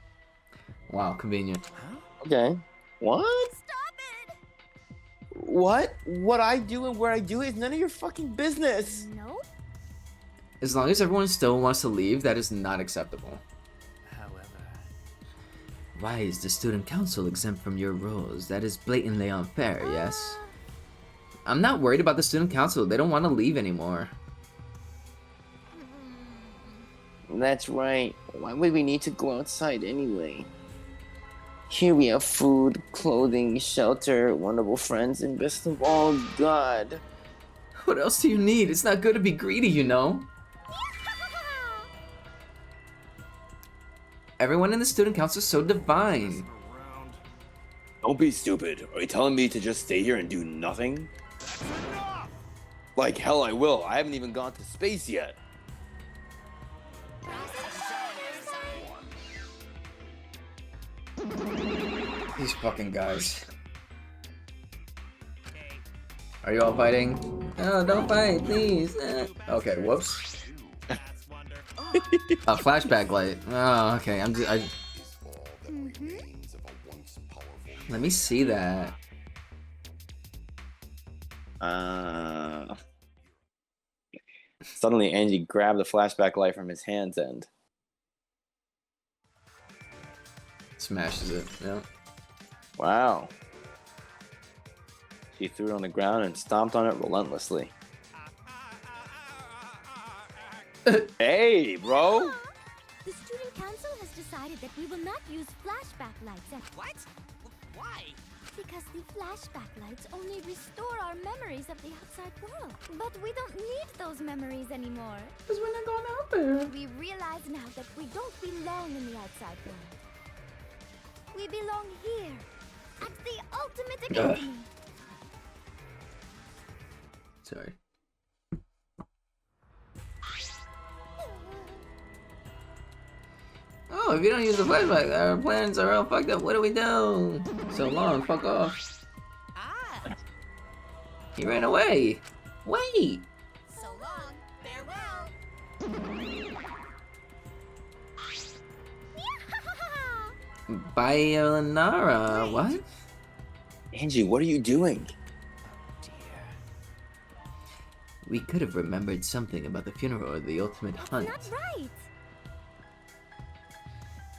Wow, convenient. Okay. What? Stop it! What I do and where I do it is none of your fucking business. No? As long as everyone still wants to leave, that is not acceptable. However, Why is the student council exempt from your rules? That is blatantly unfair, yes? I'm not worried about the student council. They don't want to leave anymore. That's right. Why would we need to go outside anyway? Here we have food, clothing, shelter, wonderful friends, and best of all, God. What else do you need? It's not good to be greedy, you know? Everyone in the student council is so divine. Don't be stupid. Are you telling me to just stay here and do nothing? Like hell I will. I haven't even gone to space yet. These fucking guys. Are you all fighting? No, don't fight, please. Okay, whoops. A flashback light. Oh, okay. Let me see that. Suddenly, Angie grabbed the flashback light from his hands and Smashes it. Yeah. wow. She threw it on the ground and stomped on it relentlessly. Hey, bro! The student council has decided that we will not use flashback lights at What? Why? because the flashback lights only restore our memories of the outside world. But we don't need those memories anymore. Because we're not going out there. We realize now that we don't belong in the outside world. We belong here, at the ultimate academy. Sorry. Oh, if you don't use the flashback, our plans are all fucked up. What do we do? So long, fuck off. Ah, He ran away. Wait. so long. Farewell. Bayonara. What? Angie, what are you doing? We could have remembered something about the funeral or the ultimate hunt. Not right.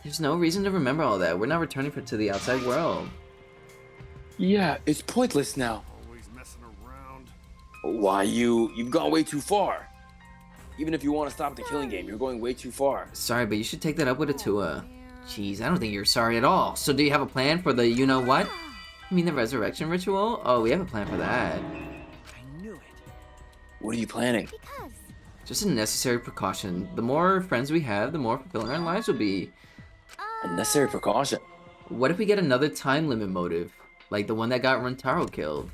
There's no reason to remember all that. We're not returning to the outside world. Yeah, it's pointless now. Always messing around. Why, you've gone way too far. Even if you want to stop the killing game, you're going way too far. Sorry, but you should take that up with Atua. Jeez, I don't think you're sorry at all. So do you have a plan for the you-know-what? I mean the resurrection ritual? Oh, we have a plan for that. I knew it. What are you planning? Because Just a necessary precaution. The more friends we have, the more fulfilling our lives will be. A necessary precaution. What if we get another time limit motive? Like the one that got Rentaro killed?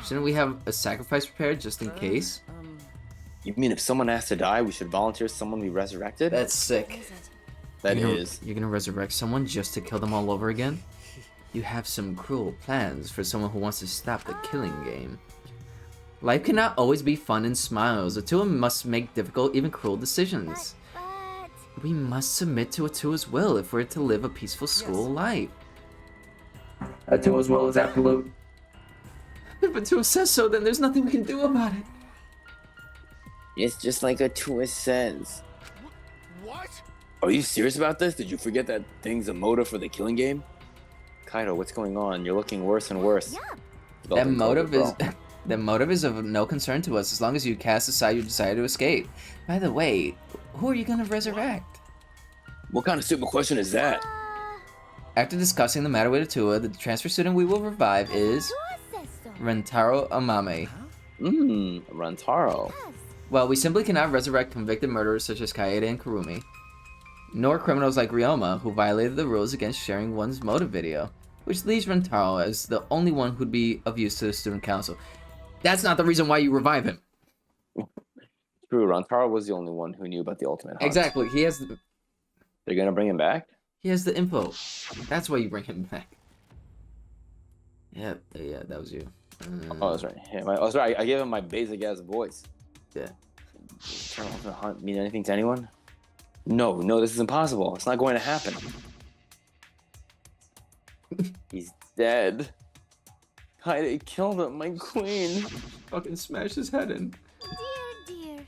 Shouldn't we have a sacrifice prepared just in case? You mean if someone has to die, we should volunteer someone we resurrected? That's sick. That You're is. You're gonna resurrect someone just to kill them all over again? You have some cruel plans for someone who wants to stop the killing game. Life cannot always be fun and smiles. Atua must make difficult, even cruel decisions. but We must submit to Atua's will if we're to live a peaceful school life. Atua's will is absolute. If Atua says so, then there's nothing we can do about it. It's just like Atua says. What? Are you serious about this? Did you forget that thing's a motive for the killing game? Kaido, what's going on? You're looking worse and worse. yeah. That Developing motive COVID, is bro. that motive is of no concern to us as long as you cast aside your desire to escape. By the way, who are you gonna resurrect? What kind of stupid question is that? After discussing the matter with Atua, the transfer student we will revive is Atua says so. Rentaro Amame. Rantaro. Yes. Well, we simply cannot resurrect convicted murderers such as Kaede and Kurumi, nor criminals like Ryoma, who violated the rules against sharing one's motive video, which leaves Rentaro as the only one who'd be of use to the student council. That's not the reason why you revive him. True, Rantaro was the only one who knew about the ultimate hunt. Exactly, he has They're gonna bring him back? the info. That's why you bring him back. Yeah, that was you. Oh, that's right. Yeah, that's right. I gave him my basic ass voice. Yeah. Turn off the hunt mean anything to anyone? No, this is impossible. It's not going to happen. He's dead. Kaede killed him, my queen. Fucking smash his head in. Dear.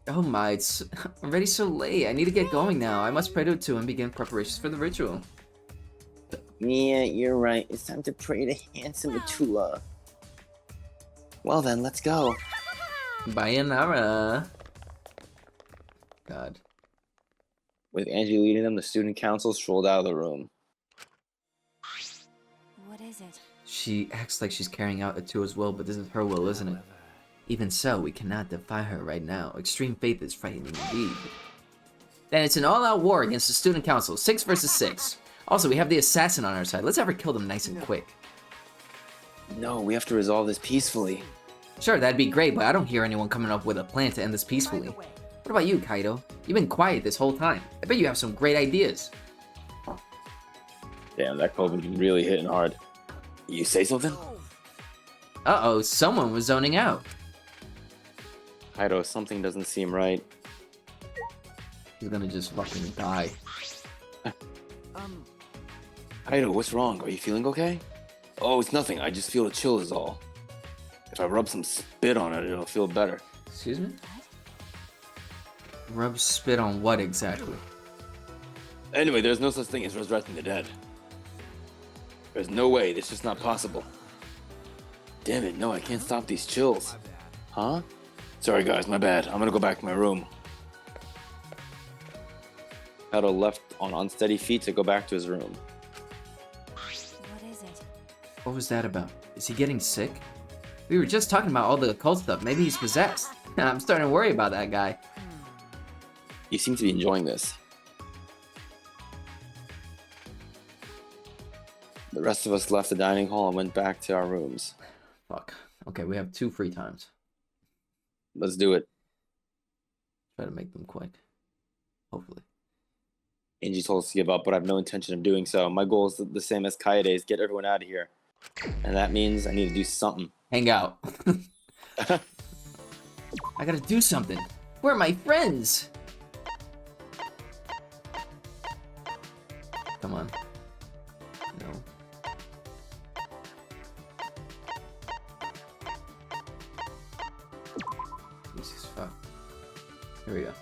Oh my, it's already so late. I need to get going now. I must pray to Atua and begin preparations for the ritual. Yeah, you're right. It's time to pray to handsome Atula. Well then, let's go. Bayonara. God. With Angie leading them, the student council strolled out of the room. What is it? She acts like she's carrying out Atua's will, but this is her will, isn't it? Even so, we cannot defy her right now. Extreme faith is frightening indeed. Then it's an all-out war against the student council, 6 versus 6. Also, we have the assassin on our side. Let's have her kill them nice and quick. No, we have to resolve this peacefully. Sure, that'd be great, but I don't hear anyone coming up with a plan to end this peacefully. What about you, Kaido? You've been quiet this whole time. I bet you have some great ideas. Damn, that COVID's really hitting hard. You say something? Uh-oh, someone was zoning out. Kaido, something doesn't seem right. He's gonna just fucking die. Kaido, what's wrong? Are you feeling okay? Oh, it's nothing. I just feel a chill is all. If I rub some spit on it, it'll feel better. Excuse me? Rub spit on what exactly? Anyway, there's no such thing as resurrecting the dead. There's no way. It's just not possible. Damn it, no, I can't stop these chills. Huh? Sorry guys, my bad. I'm gonna go back to my room. Kaido left on unsteady feet to go back to his room. What is it? What was that about? Is he getting sick? We were just talking about all the occult stuff. Maybe he's possessed. I'm starting to worry about that guy. You seem to be enjoying this. The rest of us left the dining hall and went back to our rooms. Fuck. Okay, we have 2 free times. Let's do it. Try to make them quick. Hopefully. Angie told us to give up, but I have no intention of doing so. My goal is the same as Kaede's, get everyone out of here. And that means I need to do something. Hang out. I gotta do something. Where are my friends? Come on. No. Jesus fuck. Here we go.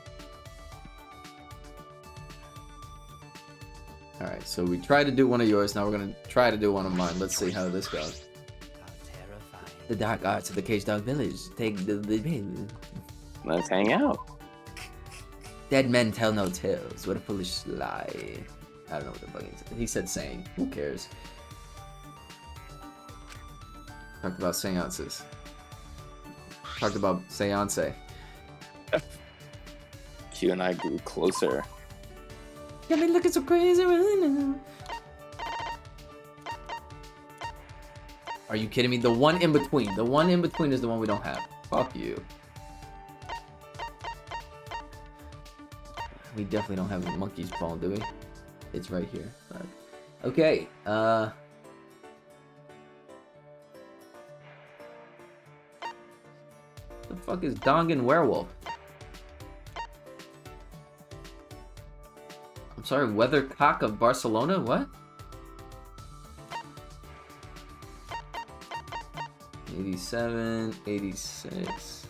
Alright, so we tried to do one of yours, now we're gonna try to do one of mine. Let's see how this goes. The dark arts of the Cage Dog Village. Take the Let's hang out. Dead men tell no tales. What a foolish lie. I don't know what the fuck he said saying. Who cares? Talked about seances. Talked about seance. Q and I grew closer. Got me looking so crazy right now. Are you kidding me? The one in between. The one in between is the one we don't have. Fuck you. We definitely don't have a monkey's paw, do we? It's right here. Right. Okay. The fuck is Dangan Werewolf? I'm sorry, Weathercock of Barcelona? What? 87, 86,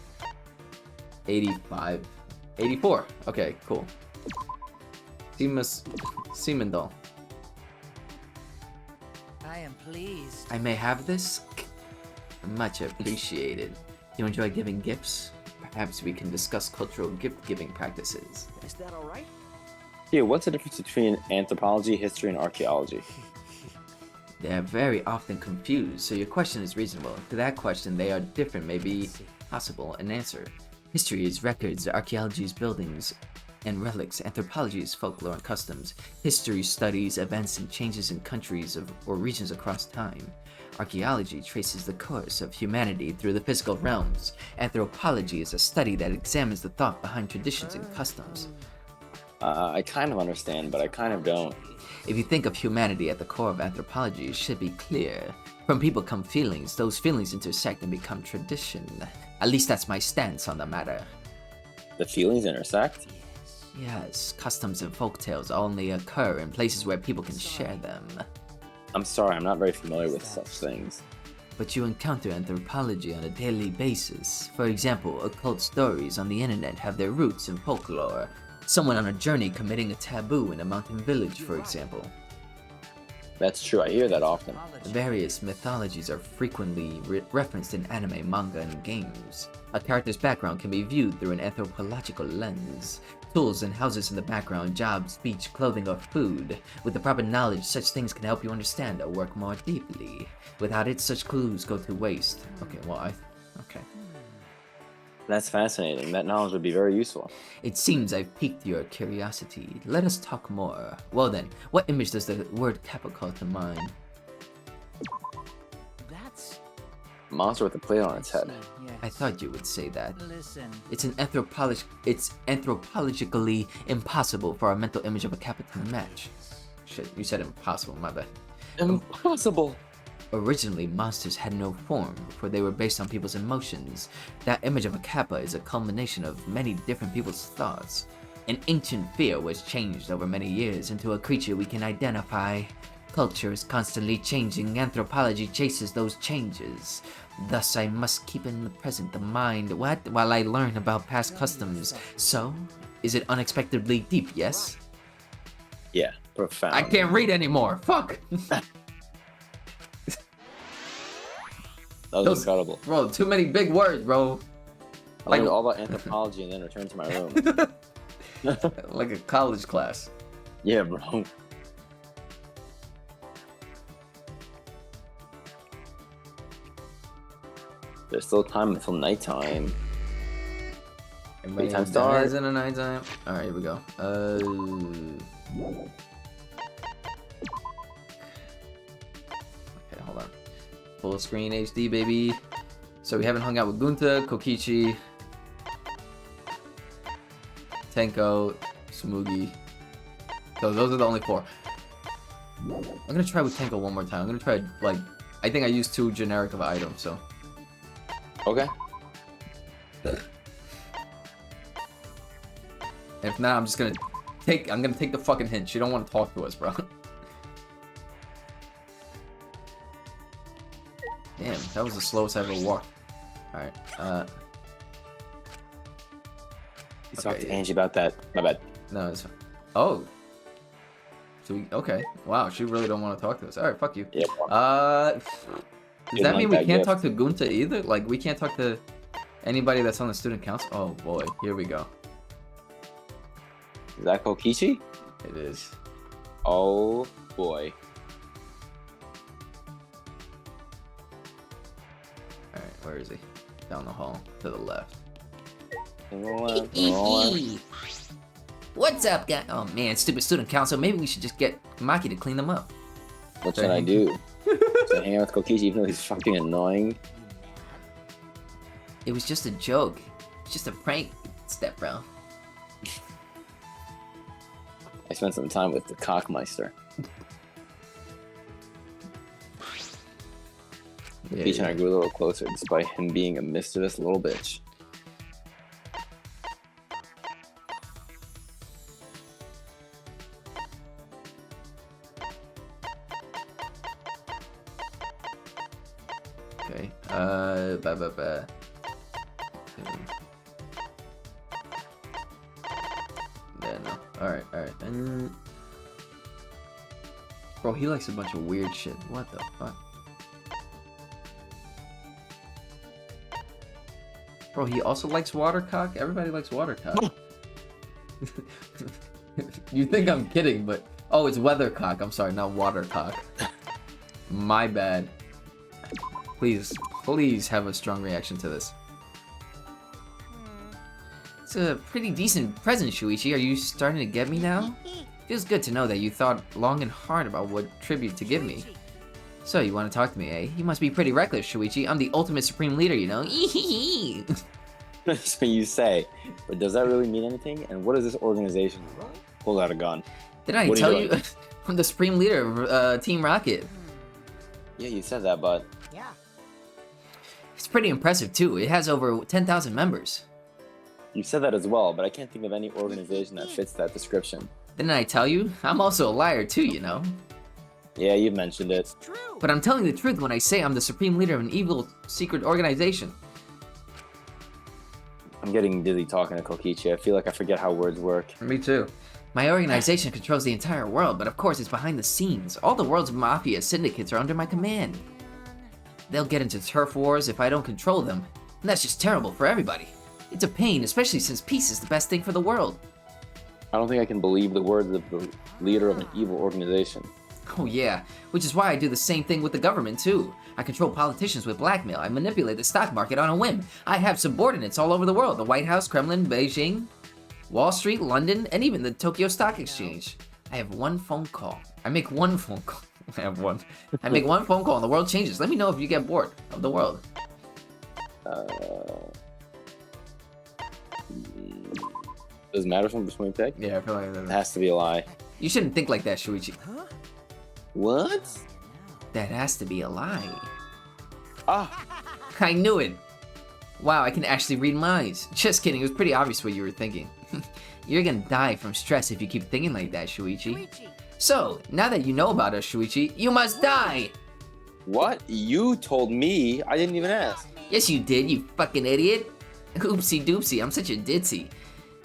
85, 84. Okay, cool. Siemendal. I am pleased. I may have this? Much appreciated. You enjoy giving gifts? Perhaps we can discuss cultural gift-giving practices. Is that all right? Yeah, what's the difference between anthropology, history, and archaeology? They are very often confused, so your question is reasonable. To that question, they are different, may be possible an answer. History is records, archaeology is buildings and relics, anthropology is folklore and customs. History studies events and changes in countries or regions across time. Archaeology traces the course of humanity through the physical realms. Anthropology is a study that examines the thought behind traditions and customs. I kind of understand, but I kind of don't. If you think of humanity at the core of anthropology, it should be clear. From people come feelings, those feelings intersect and become tradition. At least that's my stance on the matter. The feelings intersect? Yes, customs and folktales only occur in places where people can share them. I'm sorry, I'm not very familiar with such things. But you encounter anthropology on a daily basis. For example, occult stories on the internet have their roots in folklore. Someone on a journey committing a taboo in a mountain village, for example. That's true, I hear that often. Various mythologies are frequently referenced in anime, manga, and games. A character's background can be viewed through an anthropological lens. Tools and houses in the background, jobs, speech, clothing, or food. With the proper knowledge, such things can help you understand or work more deeply. Without it, such clues go to waste. Okay, well, okay. That's fascinating. That knowledge would be very useful. It seems I've piqued your curiosity. Let us talk more. Well then, what image does the word kappa call to mind? That's Monster with a plate on its head. yes. I thought you would say that. Listen. It's anthropologically impossible for our mental image of a kappa to match. Shit, you said impossible, my bad. Impossible! Originally, monsters had no form, for they were based on people's emotions. That image of a kappa is a culmination of many different people's thoughts. An ancient fear was changed over many years into a creature we can identify Culture is constantly changing. Anthropology chases those changes. Thus, I must keep in the present the mind while I learn about past customs. So, is it unexpectedly deep, yes? Yeah, profound. I can't read anymore. Fuck. That was incredible. Bro, too many big words, bro. I learned all about anthropology and then returned to my room. Like a college class. Yeah, bro. There's still time until nighttime. Nighttime start. Is it a nighttime? Alright, here we go. Okay, hold on. Full screen HD, baby. So we haven't hung out with Gunta, Kokichi, Tenko, Sumugi. So those are the only 4. I'm gonna try with Tenko one more time. I'm gonna try, like, I think I used 2 generic of items, so. Okay. If not, I'm just gonna take the fucking hint. She don't want to talk to us, bro. Damn, that was the slowest I ever walked. Alright, You talked to Angie about that. My bad. No, it's... Oh. So we... Okay. Wow, she really don't want to talk to us. Alright, fuck you. Yeah. Does that mean we can't talk to Gunta either? Like, we can't talk to anybody that's on the student council? Oh, boy. Here we go. Is that Kokichi? It is. Oh, boy. Alright, where is he? Down the hall. To the left. What's up, guy? Oh man, stupid student council. Maybe we should just get Maki to clean them up. What should I do? Should I hang out with Kokichi even though he's fucking annoying? It was just a joke. It's just a prank, step bro. I spent some time with the Cockmeister. Peach and I grew a little closer despite him being a mischievous little bitch. Okay. Yeah, no. Alright. And... Bro, he likes a bunch of weird shit. What the fuck? Bro, he also likes watercock? Everybody likes watercock. You think I'm kidding, but... Oh, it's weathercock. I'm sorry, not watercock. My bad. Please have a strong reaction to this. It's a pretty decent present, Shuichi. Are you starting to get me now? Feels good to know that you thought long and hard about what tribute to give me. So, you want to talk to me, eh? You must be pretty reckless, Shuichi. I'm the ultimate supreme leader, you know? That's what you say. But does that really mean anything? And what is this organization? Pull out a gun. Did I tell you? I'm the supreme leader of Team Rocket. Yeah, you said that, but... Yeah. It's pretty impressive, too. It has over 10,000 members. You said that as well, but I can't think of any organization that fits that description. Didn't I tell you? I'm also a liar, too, you know? Yeah, you mentioned it. True. But I'm telling the truth when I say I'm the supreme leader of an evil secret organization. I'm getting dizzy talking to Kokichi. I feel like I forget how words work. Me too. My organization controls the entire world, but of course it's behind the scenes. All the world's mafia syndicates are under my command. They'll get into turf wars if I don't control them, and that's just terrible for everybody. It's a pain, especially since peace is the best thing for the world. I don't think I can believe the words of the leader of an evil organization. Oh yeah, which is why I do the same thing with the government too. I control politicians with blackmail, I manipulate the stock market on a whim. I have subordinates all over the world, the White House, Kremlin, Beijing, Wall Street, London, and even the Tokyo Stock Exchange. I have one phone call. I make one phone call. I make one phone call and the world changes. Let me know if you get bored of the world. Does it matter from between pick? Yeah, I feel like It has to be a lie. You shouldn't think like that, Shuichi. What? That has to be a lie. Ah! I knew it. Wow, I can actually read minds. Just kidding, it was pretty obvious what you were thinking. You're gonna die from stress if you keep thinking like that, Shuichi. So, now that you know about us, Shuichi, you must die! What? You told me. I didn't even ask. Yes, you did, you fucking idiot. Oopsie doopsie, I'm such a ditzy.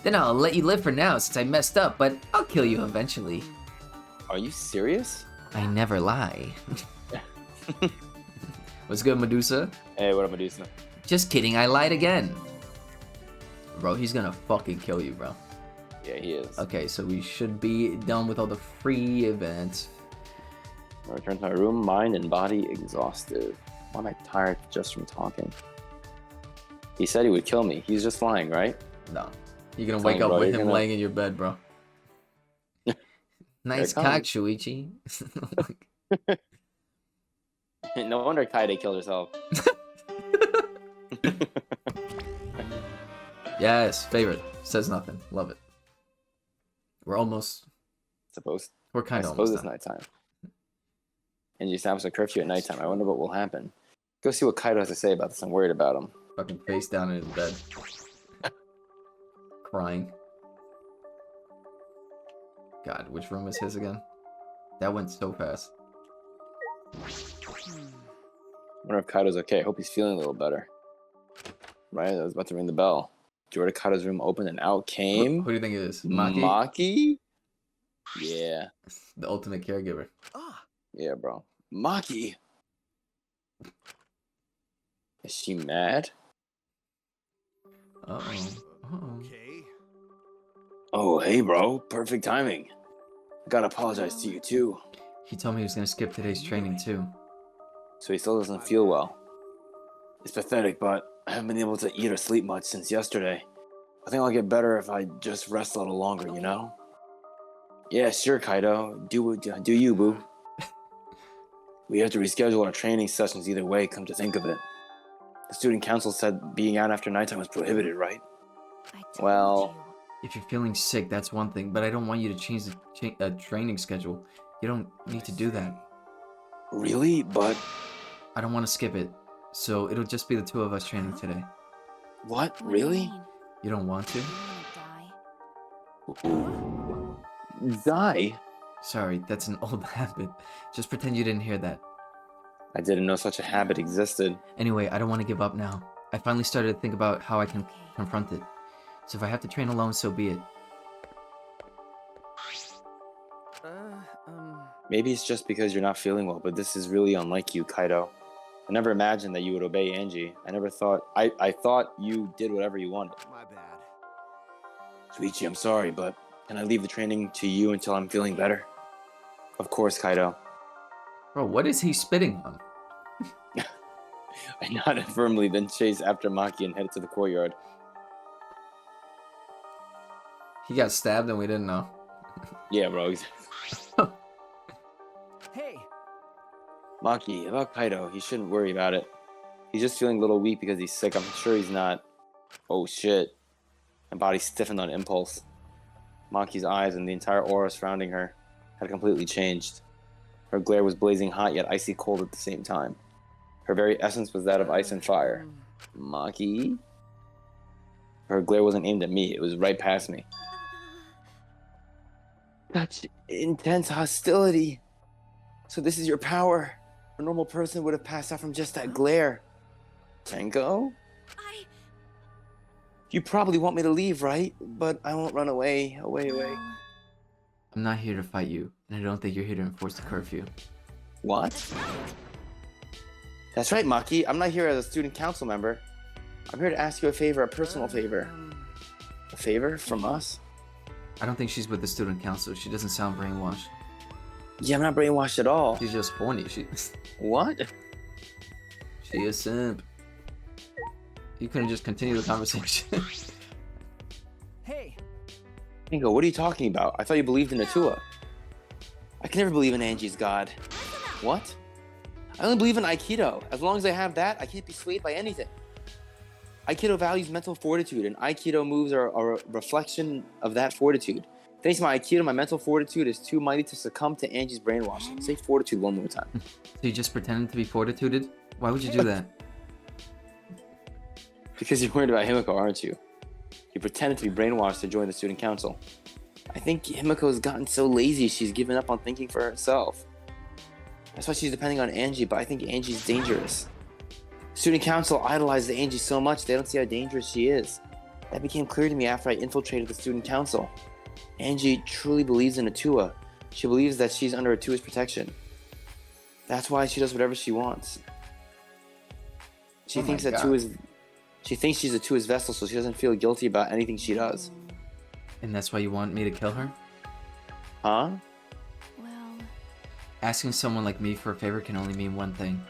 Then I'll let you live for now since I messed up, but I'll kill you eventually. Are you serious? I never lie. What's good, Medusa? Hey, what up, Medusa? Just kidding, I lied again. Bro, he's gonna fucking kill you, bro. Yeah, he is. Okay, so we should be done with all the free events. I return to my room, mind and body exhausted. Why am I tired just from talking? He said he would kill me. He's just lying, right? No. You're gonna Fine, wake up bro, with you're him gonna- laying in your bed, bro. Nice Here it cock, comes. Shuichi. No wonder Kaede killed herself. Yes, favorite. Says nothing. Love it. We're I kind of suppose almost it's done. nighttime. And you establish a curfew at nighttime. I wonder what will happen. Go see what Kaido has to say about this. I'm worried about him. Fucking face down in his bed. Crying. God, which room is his again? That went so fast. I wonder if Kaido's okay. I hope he's feeling a little better. Right? I was about to ring the bell. Door to Kaido's room opened and out Who came do you think it is? Maki? Maki? Yeah. The ultimate caregiver. Ah, Yeah, bro. Maki! Is she mad? Uh-oh. Uh-oh. Okay. Oh, hey, bro. Perfect timing. I gotta apologize to you, too. He told me he was gonna skip today's training too. So he still doesn't feel well. It's pathetic, but I haven't been able to eat or sleep much since yesterday. I think I'll get better if I just rest a little longer, you know? Yeah, sure, Kaido. Do you, boo. We have to reschedule our training sessions either way, come to think of it. The student council said being out after nighttime was prohibited, right? I told Well- If you're feeling sick, that's one thing, but I don't want you to change the training schedule. You don't need to do that. Really? But I don't want to skip it, so it'll just be the two of us training today. what? you. What do you Really? mean? You don't want to? You wanna die? Die? Sorry, that's an old habit. Just pretend you didn't hear that. I didn't know such a habit existed. Anyway, I don't want to give up now. I finally started to think about how I can Okay. confront it. So if I have to train alone, so be it. Maybe it's just because you're not feeling well, but this is really unlike you, Kaido. I never imagined that you would obey Angie. I thought you did whatever you wanted. My bad. Suichi, I'm sorry, but can I leave the training to you until I'm feeling better? Of course, Kaido. Bro, what is he spitting on? I nodded firmly, then chased after Maki and headed to the courtyard. He got stabbed and we didn't know. Yeah, bro. hey, Maki, about Kaido, he shouldn't worry about it. He's just feeling a little weak because he's sick. I'm sure he's not. Oh shit. My body stiffened on impulse. Maki's eyes and the entire aura surrounding her had completely changed. Her glare was blazing hot yet icy cold at the same time. Her very essence was that of ice and fire. Maki? Her glare wasn't aimed at me, it was right past me. Such intense hostility. So this is your power. A normal person would have passed out from just that glare. Tenko? I... You probably want me to leave, right? But I won't run away. Away. I'm not here to fight you, and I don't think you're here to enforce the curfew. What? That's right, Maki. I'm not here as a student council member. I'm here to ask you a favor, a personal favor. A favor from us? I don't think she's with the student council. She doesn't sound brainwashed. Yeah, I'm not brainwashed at all. She's just horny. She What? a simp. You couldn't just continue the conversation. hey, Tenko, what are you talking about? I thought you believed in Atua. I can never believe in Angie's god. What? I only believe in Aikido. As long as I have that, I can't be swayed by anything. Aikido values mental fortitude, and Aikido moves are a reflection of that fortitude. Thanks to my Aikido, my mental fortitude is too mighty to succumb to Angie's brainwashing. Say fortitude one more time. So you just pretending to be fortituded? Why would you do that? Because you're worried about Himiko, aren't you? You pretended to be brainwashed to join the student council. I think Himiko's gotten so lazy she's given up on thinking for herself. That's why she's depending on Angie, but I think Angie's dangerous. Student council idolizes Angie so much they don't see how dangerous she is. That became clear to me after I infiltrated the student council. Angie truly believes in Atua. She believes that she's under Atua's protection. That's why she does whatever she wants. She thinks she thinks she's Atua's vessel, so she doesn't feel guilty about anything she does. And that's why you want me to kill her? Huh? Well, Asking someone like me for a favor can only mean one thing.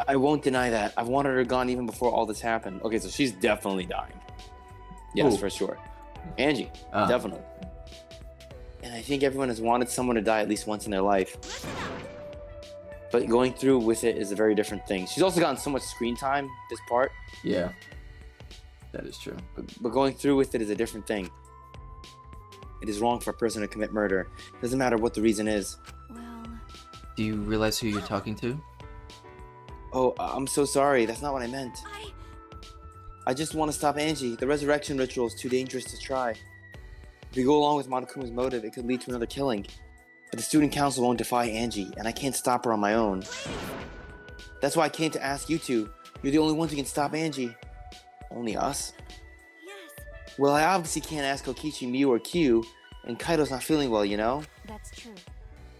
I won't deny that. I've wanted her gone even before all this happened. Okay, so she's definitely dying. Yes, Who? for sure. Angie, definitely. And I think everyone has wanted someone to die at least once in their life. But going through with it is a very different thing. She's also gotten so much screen time, this part. Yeah. That is true. But going through with it is a different thing. It is wrong for a person to commit murder. Doesn't matter what the reason is. well, Do you realize who you're talking to? Oh, I'm so sorry. That's not what I meant. I just want to stop Angie. The resurrection ritual is too dangerous to try. If we go along with Monokuma's motive, it could lead to another killing. But the student council won't defy Angie, and I can't stop her on my own. That's why I came to ask you two. You're the only ones who can stop Angie. Only us? Yes. Well, I obviously can't ask Kokichi, Miu, or Q, and Kaito's not feeling well, you know? that's true.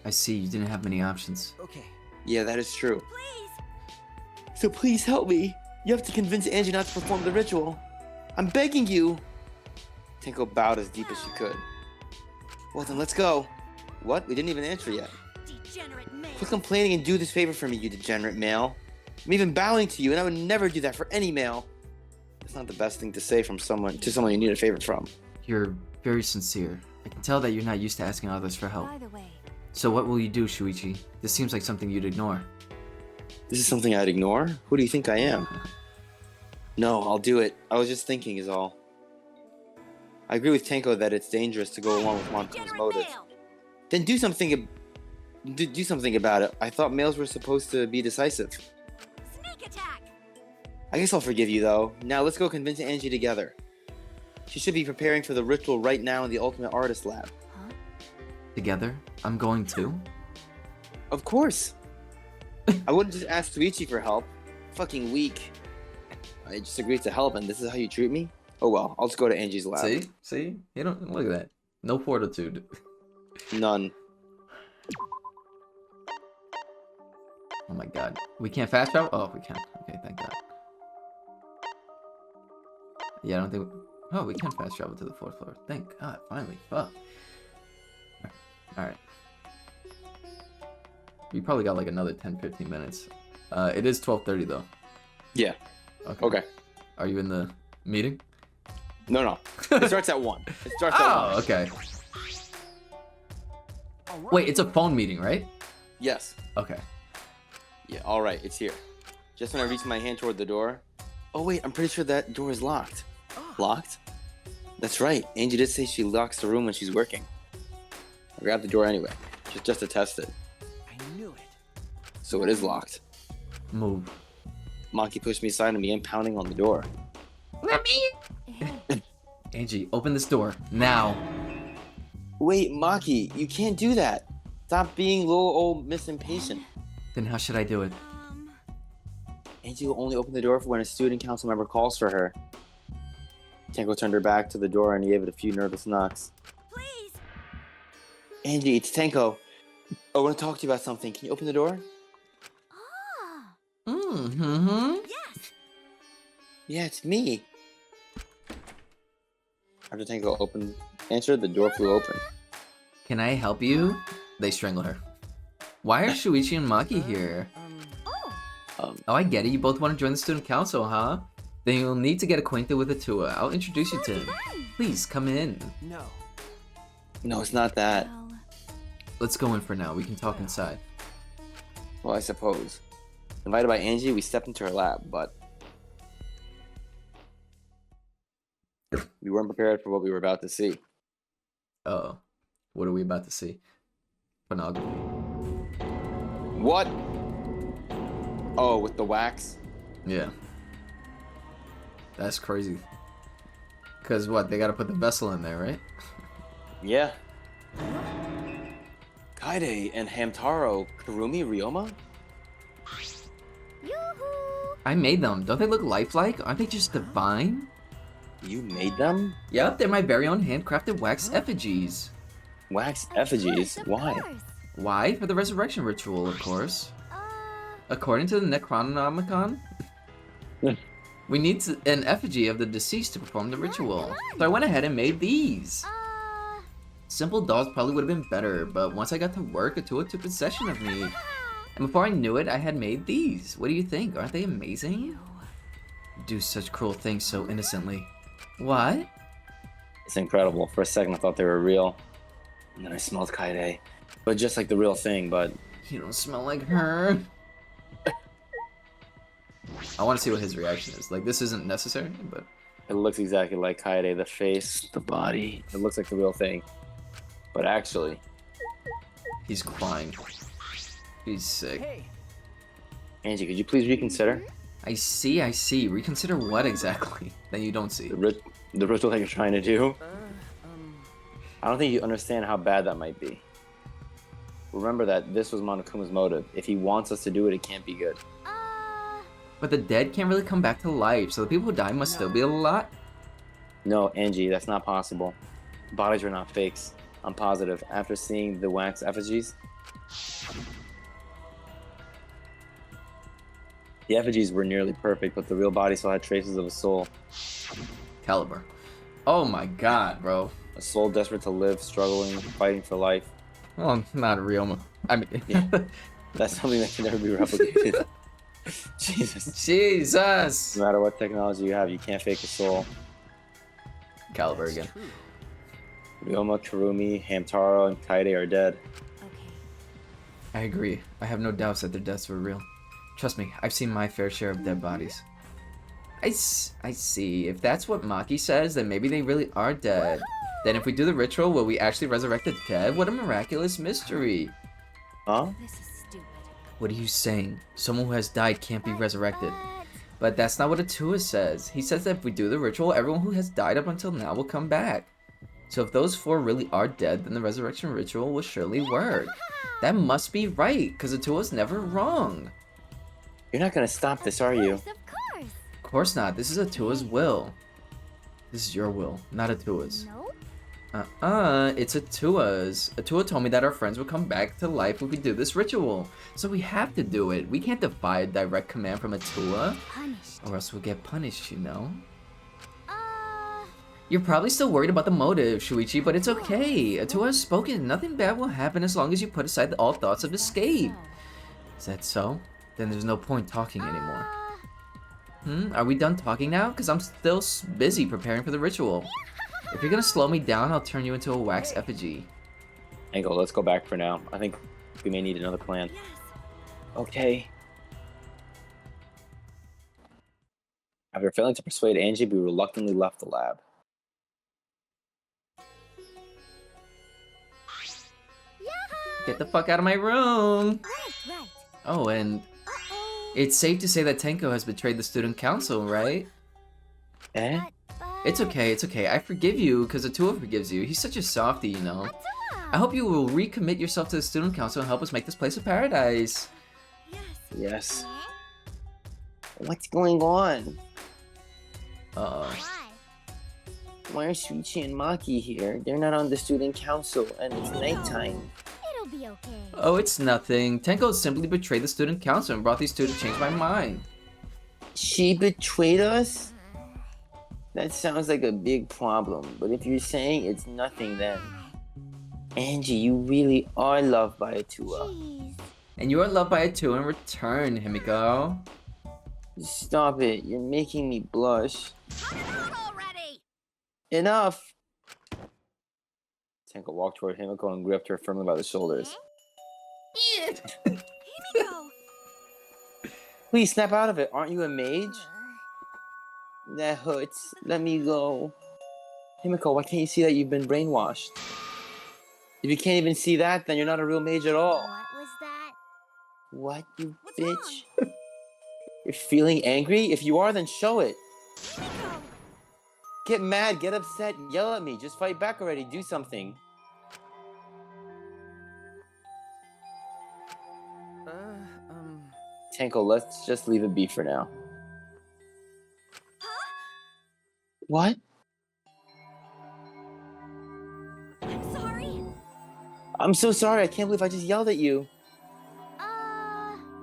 I see, you didn't have many options. Okay. Yeah, that is true. Please. So please help me. You have to convince Angie not to perform the ritual. I'm begging you. Tenko bowed as deep as she could. Well then, let's go. What? We didn't even answer yet. Degenerate male. Quit complaining and do this favor for me, you degenerate male. I'm even bowing to you, and I would never do that for any male. That's not the best thing to say from someone you need a favor from. You're very sincere. I can tell that you're not used to asking others for help. By the way, So what will you do, Shuichi? This seems like something you'd ignore. This is something I'd ignore? Who do you think I am? No, I'll do it. I was just thinking is all. I agree with Tenko that it's dangerous to go along with Monkuma's Degenerate motive. male. Then do something about it. I thought males were supposed to be decisive. Sneak attack. I guess I'll forgive you though. Now let's go convince Angie together. She should be preparing for the ritual right now in the Ultimate Artist Lab. Together? I'm going too? Of course. I wouldn't just ask Suichi for help. Fucking weak. I just agreed to help and this is how you treat me? Oh well, I'll just go to Angie's lab. See? You don't look at that. No fortitude. None. Oh my god. We can't fast travel? Oh, we can. Okay, thank god. Yeah, I don't think... Oh, we can fast travel to the 4th floor. Thank god, finally. Fuck. Alright. We probably got like another 10-15 minutes. It is 12:30 though. Yeah. Okay. Are you in the meeting? No. It starts at 1. It starts at 1. Oh, okay. Wait, it's a phone meeting, right? Yes. Okay. Yeah, alright, it's here. Just when I reach my hand toward the door. Oh wait, I'm pretty sure that door is locked. Locked? That's right. Angie did say she locks the room when she's working. I grabbed the door anyway, just to test it. I knew it. So it is locked. Move. Maki pushed me aside and began pounding on the door. Let me... Angie, open this door. Now. Wait, Maki, you can't do that. Stop being little old Miss Impatient. Then how should I do it? Angie will only open the door for when a student council member calls for her. Tenko turned her back to the door and gave it a few nervous knocks. Please. Angie, it's Tenko. I want to talk to you about something. Can you open the door? Ah. Mm-hmm. Yes. Yeah, it's me. After Tenko answered, the door flew open. Can I help you? They strangle her. Why are Shuichi and Maki here? Oh. Oh, I get it. You both want to join the student council, huh? Then you'll need to get acquainted with Atua. I'll introduce you to him. Please, come in. No. No, it's not that. well, Let's go in for now. We can talk inside. Well, I suppose. Invited by Angie, we stepped into her lab, but we weren't prepared for what we were about to see. Oh, what are we about to see? Pornography. What? Oh, with the wax? Yeah. That's crazy. Because what? They gotta put the vessel in there, right? Yeah. Kaide and Hamtaro, Kurumi, Ryoma? Yoo-hoo! I made them. Don't they look lifelike? Aren't they just divine? You made them? Yep, they're my very own handcrafted wax effigies. Wax Of effigies? course, of Why? course. Why? For the resurrection ritual, of course. Uh, According to the Necronomicon, we need an effigy of the deceased to perform the ritual. So I went ahead and made these. Simple dolls probably would have been better, but once I got to work, Atua took possession of me. And before I knew it, I had made these. What do you think? Aren't they amazing? Do such cruel things so innocently. What? It's incredible. For a second I thought they were real. And then I smelled Kaide. But just like the real thing, but... You don't smell like her. I want to see what his reaction is. Like, this isn't necessary, but... It looks exactly like Kaide. The face, the body. It looks like the real thing. But actually... He's crying. He's sick. Hey, Angie, could you please reconsider? I see. Reconsider what exactly? That you don't see. The ritual that you're trying to do? I don't think you understand how bad that might be. Remember that this was Monokuma's motive. If he wants us to do it, it can't be good. But the dead can't really come back to life, so the people who die must still be alive. No, Angie, that's not possible. Bodies are not fakes. I'm positive. After seeing the wax effigies, the effigies were nearly perfect, but the real body still had traces of a soul. Caliber. Oh my god, bro. A soul desperate to live, struggling, fighting for life. Well, not Ryoma. I mean... Yeah. That's something that can never be replicated. Jesus. Jesus! No matter what technology you have, you can't fake a soul. Caliber again. Ryoma, Kurumi, Hamtaro, and Kaide are dead. Okay. I agree. I have no doubts that their deaths were real. Trust me, I've seen my fair share of dead bodies. I see. If that's what Maki says, then maybe they really are dead. Then if we do the ritual, will we actually resurrect the dead? What a miraculous mystery. Huh? This is stupid. What are you saying? Someone who has died can't be resurrected. But that's not what Atua says. He says that if we do the ritual, everyone who has died up until now will come back. So if those four really are dead, then the resurrection ritual will surely work. That must be right, because Atua's never wrong. You're not gonna stop this, are you? Of course. Of course not. This is Atua's will. This is your will, not Atua's. Nope. It's Atua's. Atua told me that our friends would come back to life if we do this ritual. So we have to do it. We can't defy a direct command from Atua, Punished. or else we'll get punished, you know? You're probably still worried about the motive, Shuichi, but it's okay. Atua has spoken. Nothing bad will happen as long as you put aside all thoughts of escape. Is that so? Then there's no point talking anymore. Are we done talking now? Because I'm still busy preparing for the ritual. If you're gonna slow me down, I'll turn you into a wax effigy. Angle, let's go back for now. I think we may need another plan. Okay. After failing to persuade Angie, we reluctantly left the lab. Get the fuck out of my room! Right. Oh, and Uh-oh. it's safe to say that Tenko has betrayed the student council, right? Eh? It's okay. I forgive you because Atua forgives you. He's such a softie, you know. I hope you will recommit yourself to the student council and help us make this place a paradise. Yes. What's going on? Uh-oh. Why are Shuichi and Maki here? They're not on the student council, and it's nighttime. It'll be okay. Oh, it's nothing. Tenko simply betrayed the student council and brought these two to change my mind. She betrayed us? That sounds like a big problem, but if you're saying it's nothing then... Angie, you really are loved by Atua. Jeez. And you are loved by Atua in return, Himiko. Stop it, you're making me blush. Already. Enough! Tenko walked toward Himiko and gripped her firmly by the shoulders. Himiko. Please snap out of it, aren't you a mage? That hurts. Let me go. Himiko, why can't you see that you've been brainwashed? If you can't even see that, then you're not a real mage at all. What was that? What, you What's bitch? You're feeling angry? If you are, then show it. Himiko. get mad, get upset, yell at me. Just fight back already. Do something. Tenko, let's just leave it be for now. What? I'm sorry. I'm so sorry. I can't believe I just yelled at you.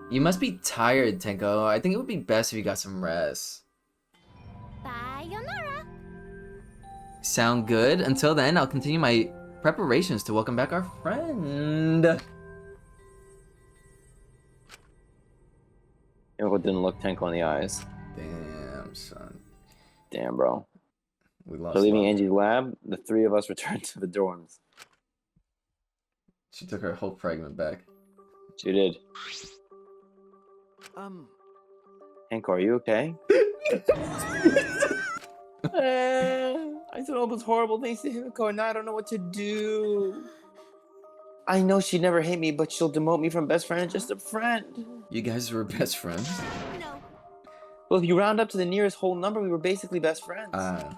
You must be tired, Tenko. I think it would be best if you got some rest. Sayonara. Sound good? Until then, I'll continue my preparations to welcome back our friend. Tenko didn't look Tenko in the eyes. Damn, son. Damn, bro. We lost So leaving love. Angie's lab, the three of us returned to the dorms. She took her whole fragment back. She did. Tenko, are you okay? I said all those horrible things to Himiko, and now I don't know what to do. I know she'd never hate me, but she'll demote me from best friend to just a friend. You guys were best friends? No. Well, if you round up to the nearest whole number, we were basically best friends. I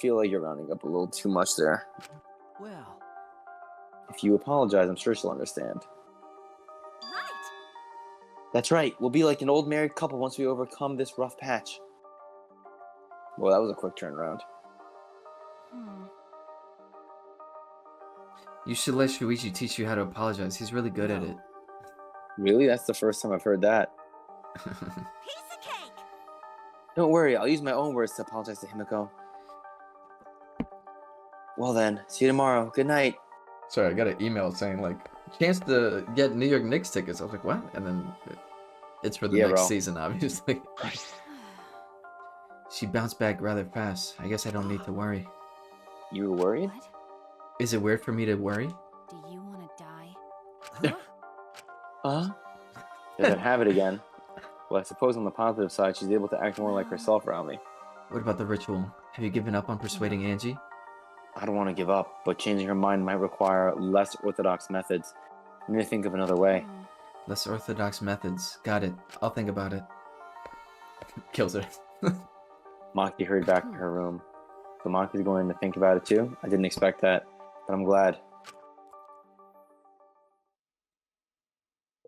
feel like you're rounding up a little too much there. Well, If you apologize, I'm sure she'll understand. Right. That's right. We'll be like an old married couple once we overcome this rough patch. Well, that was a quick turnaround. You should let Shuichi teach you how to apologize. He's really good at it. Really? That's the first time I've heard that. Piece of cake. Don't worry, I'll use my own words to apologize to Himiko. Well then, see you tomorrow. Good night. Sorry, I got an email saying, like, chance to get New York Knicks tickets. I was like, what? And then it's for the Yeah, next bro. season, obviously. She bounced back rather fast. I guess I don't need to worry. You were worried? What? Is it weird for me to worry? Do you want to die? Huh? Does it have it again? Well, I suppose on the positive side, she's able to act more like herself around me. What about the ritual? Have you given up on persuading Angie? I don't want to give up, but changing her mind might require less orthodox methods. I need to think of another way. Less orthodox methods. Got it. I'll think about it. Kills her. Maki hurried back to her room. So Maki's going to think about it too? I didn't expect that, but I'm glad.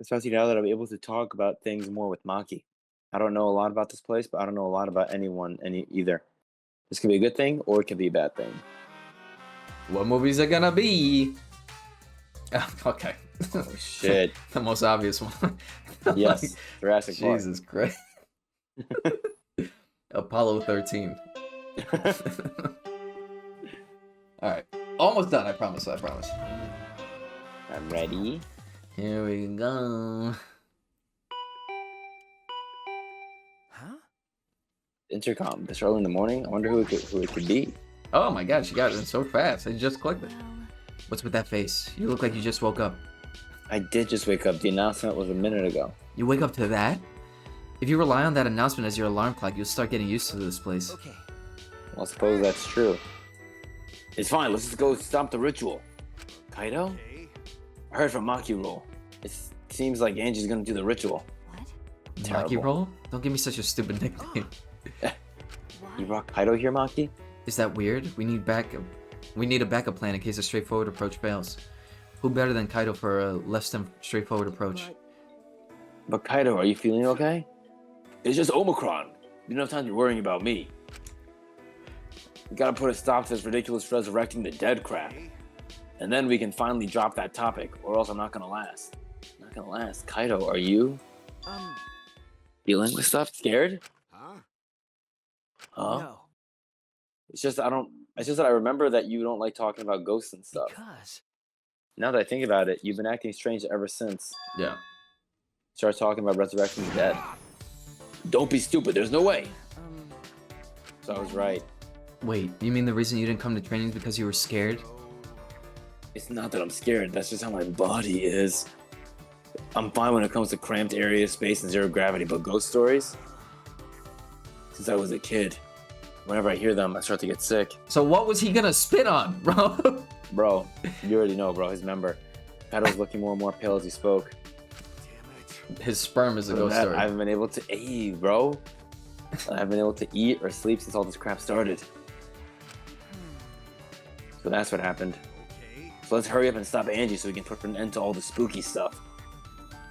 Especially now that I'm able to talk about things more with Maki. I don't know a lot about this place, but I don't know a lot about anyone either. This could be a good thing, or it could be a bad thing. What movies are gonna be? Okay. Oh, shit. The most obvious one. Yes, Jurassic Park. Jesus Christ. Apollo 13. Alright. Almost done, I promise, I promise. I'm ready. Here we go. huh? Intercom. This early in the morning? I wonder who it could be. Oh my god, she got it in so fast. I just clicked it. Well, What's with that face? You look like you just woke up. I did just wake up. The announcement was a minute ago. You wake up to that? If you rely on that announcement as your alarm clock, you'll start getting used to this place. Okay. Well, I suppose that's true. It's fine. Let's just go stop the ritual. Kaido? Okay. I heard from Maki Roll. It seems like Angie's gonna do the ritual. what? Maki Terrible. roll? Don't give me such a stupid nickname. You brought Kaido here, Maki? Is that weird? We need a backup plan in case a straightforward approach fails. Who better than Kaido for a less than straightforward approach? But Kaido, are you feeling okay? It's just Omicron. You don't have time to be worrying about me. We gotta put a stop to this ridiculous resurrecting the dead crap. And then we can finally drop that topic, or else I'm not gonna last. I'm not gonna last. Kaido, are you dealing with stuff? Scared? Huh? Huh? No. It's just that I remember that you don't like talking about ghosts and stuff. Because Now that I think about it, you've been acting strange ever since. Yeah. Start talking about resurrecting the dead. Don't be stupid, there's no way. So I was right. Wait, you mean the reason you didn't come to training is because you were scared? It's not that I'm scared, that's just how my body is. I'm fine when it comes to cramped areas, space, and zero gravity, but ghost stories? Since I was a kid, whenever I hear them, I start to get sick. So what was he gonna spit on, bro? Bro, you already know, bro, his member. Kaido was looking more and more pale as he spoke. Damn it. His sperm is a For ghost that, story. I haven't been able to. Hey, bro. I haven't been able to eat or sleep since all this crap started. So that's what happened. Okay. So let's hurry up and stop Angie so we can put an end to all the spooky stuff.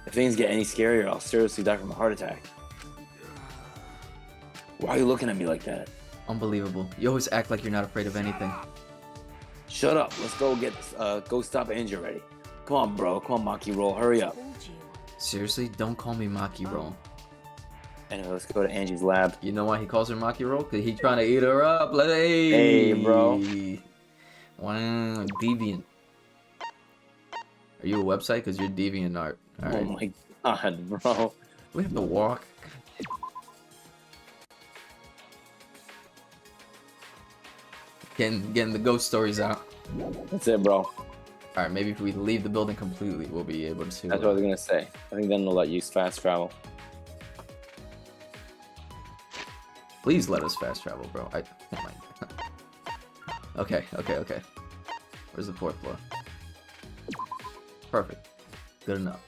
If things get any scarier, I'll seriously die from a heart attack. Why are you looking at me like that? Unbelievable. You always act like you're not afraid of anything. Shut up. Let's go stop Angie already. Come on, bro. Come on, Maki Roll. Hurry up. Told you. Seriously, don't call me Maki Roll. Anyway, let's go to Angie's lab. You know why he calls her Maki Roll? Cause he trying to eat her up. Hey, bro. Wow, deviant. Are you a website? Cause you're deviant art. All right. Oh my god, bro. We have to walk. Getting the ghost stories out. That's it, bro. All right, maybe if we leave the building completely, we'll be able to. That's what I was gonna say. I think then they'll let you fast travel. Please let us fast travel, bro. Oh my god. Okay. Where's the 4th floor? Perfect. Good enough.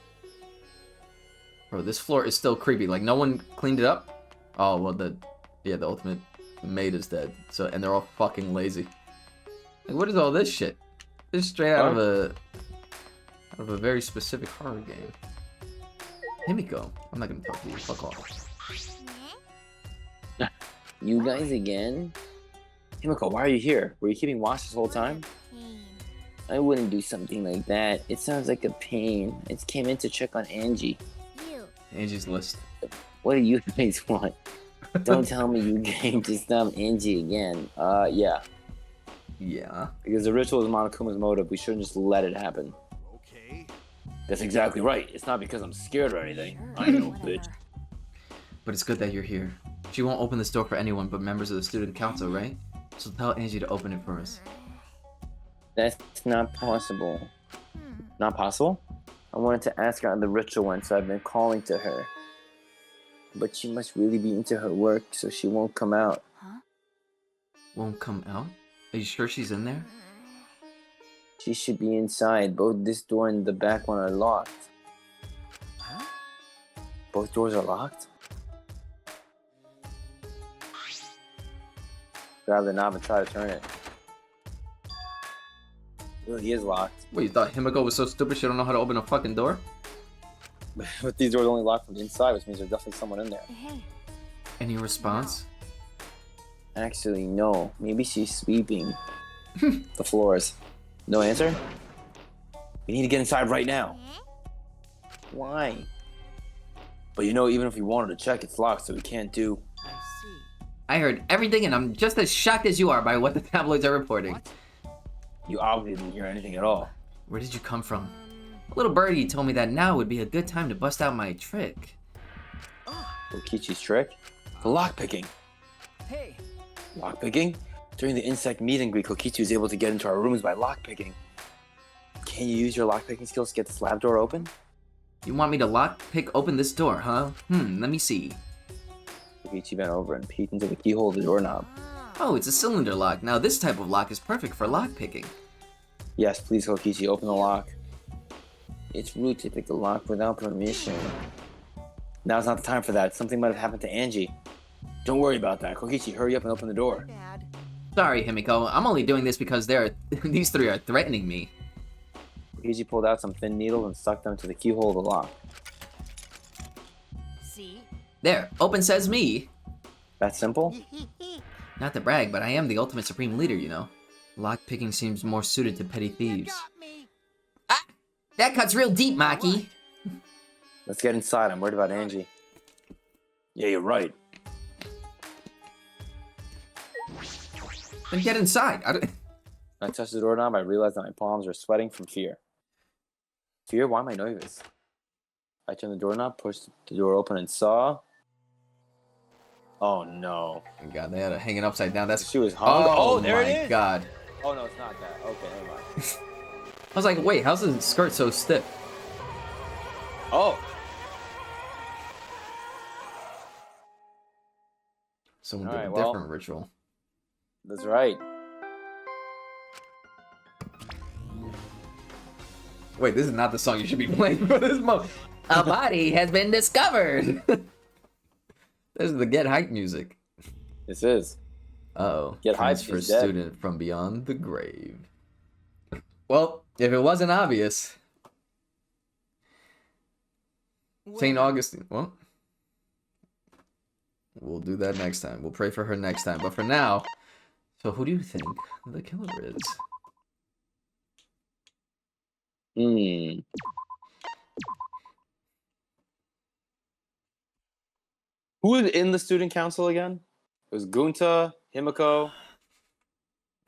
Bro, this floor is still creepy. Like, no one cleaned it up? Oh, well, the ultimate maid is dead. So, and they're all fucking lazy. Like, what is all this shit? This is straight out of a very specific horror game. Himiko. I'm not gonna talk to you. Fuck off. You guys again? Himiko, why are you here? Were you keeping watch this whole time? I wouldn't do something like that. It sounds like a pain. It came in to check on Angie. You. Angie's list. What do you guys want? Don't tell me you came to stop Angie again. Yeah. Yeah. Because the ritual is Monokuma's motive. We shouldn't just let it happen. Okay. That's exactly right. It's not because I'm scared or anything. I know, bitch. But it's good that you're here. She won't open this door for anyone but members of the student council, right? So tell Angie to open it for us. That's not possible. Not possible? I wanted to ask her on the ritual one, so I've been calling to her. But she must really be into her work, so she won't come out. Huh? Won't come out? Are you sure she's in there? She should be inside. Both this door and the back one are locked. Huh? Both doors are locked? Grab the knob and try to turn it. It really is locked. Wait, you thought Himiko was so stupid she don't know how to open a fucking door? But these doors are only locked from the inside, which means there's definitely someone in there. Hey. Any response? Actually, no. Maybe she's sweeping the floors. No answer? We need to get inside right now. Why? But you know, even if we wanted to check, it's locked, so we can't do. I see. I heard everything, and I'm just as shocked as you are by what the tabloids are reporting. What? You obviously didn't hear anything at all. Where did you come from? A little birdie told me that now would be a good time to bust out my trick. Kokichi's trick? The lockpicking. Hey, Lockpicking? During the insect meet and greet, Kokichi was able to get into our rooms by lockpicking. Can you use your lockpicking skills to get this lab door open? You want me to pick open this door, huh? Let me see. Kokichi bent over and peeked into the keyhole of the doorknob. Oh, it's a cylinder lock. Now this type of lock is perfect for lock picking. Yes, please, Kokichi, open the lock. It's rude to pick the lock without permission. Now's not the time for that. Something might have happened to Angie. Don't worry about that. Kokichi, hurry up and open the door. Dad. Sorry, Himiko. I'm only doing this because these three are threatening me. Kokichi pulled out some thin needles and stuck them into the keyhole of the lock. See? There, open says me. That simple? Not to brag, but I am the ultimate supreme leader, you know. Lock picking seems more suited to petty thieves. Ah! That cuts real deep, Maki. Let's get inside. I'm worried about Angie. Yeah, you're right. Then get inside. I touched the doorknob. I realized that my palms were sweating from fear. Fear? Why am I nervous? I turned the doorknob, pushed the door open, and saw. Oh no! God, they had it hanging upside down. That's She was hung. Oh, there it my is. God. Oh no, it's not that. Okay, never mind. I was like, wait, how's the skirt so stiff? Oh, Someone All did right, a well. different ritual. that's right. Wait, this is not the song you should be playing for this moment. A body has been discovered. This is the Get Hype music. This is. Uh-oh. Get Hype Transfer is dead. student from beyond the grave. Well, if it wasn't obvious, St. Augustine. Well, we'll do that next time. We'll pray for her next time. But for now, so who do you think the killer is? Who was in the student council again? It was Gunta, Himiko,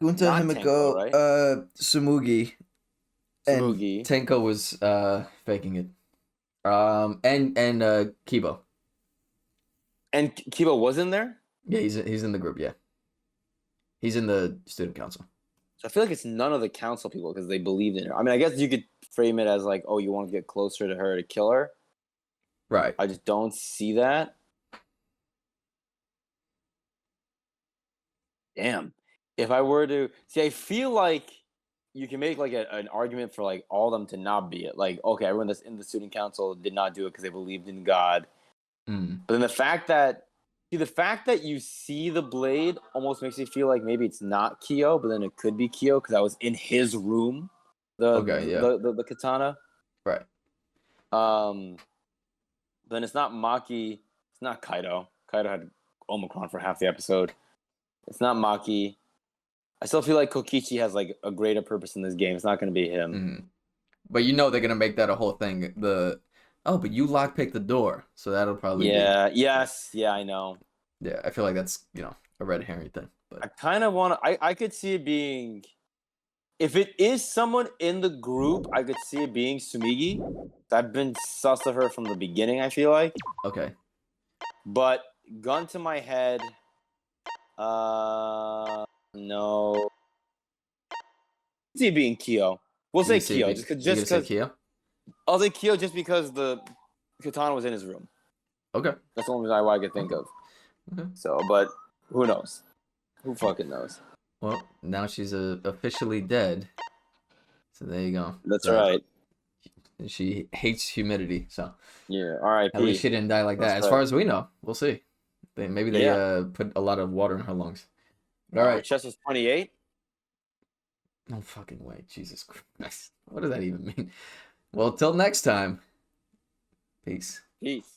Gunta, Not Himiko, Tenko, right? Sumugi, and Sumugi. Tenko was faking it. And Kibo. And Kiba was in there? Yeah, he's in the group. Yeah, he's in the student council. So I feel like it's none of the council people because they believed in her. I mean, I guess you could frame it as like, oh, you want to get closer to her to kill her. Right. I just don't see that. Damn. If I were to see, I feel like you can make like an argument for like all of them to not be it. Like, okay, everyone that's in the student council did not do it because they believed in God. Mm. But then the fact that you see the blade almost makes me feel like maybe it's not Kyo, but then it could be Kyo because I was in his room. The katana. Right. Then it's not Maki. It's not Kaido. Kaido had Omicron for half the episode. It's not Maki. I still feel like Kokichi has like a greater purpose in this game. It's not going to be him. Mm-hmm. But you know they're gonna make that a whole thing. But you lockpicked the door, so that'll probably Yes, I know. Yeah, I feel like that's a red herring thing. But I kind of want to. I could see it being, if it is someone in the group, I could see it being Sumigi. I've been sus of her from the beginning. I feel like. Okay. But gun to my head, no. I see it being Kyo. We'll say Kyo, just because. Kyo? I'll say Kyo just because the katana was in his room. Okay. That's the only reason why I could think of. Okay. So, but who knows? Who fucking knows? Well, now she's officially dead. So there you go. That's right. She hates humidity, so yeah. All right. At least she didn't die like that. As far as we know, we'll see. Maybe they put a lot of water in her lungs. All right. Chess was 28. No fucking way. Jesus Christ. What does that even mean? Well, till next time. Peace. Peace.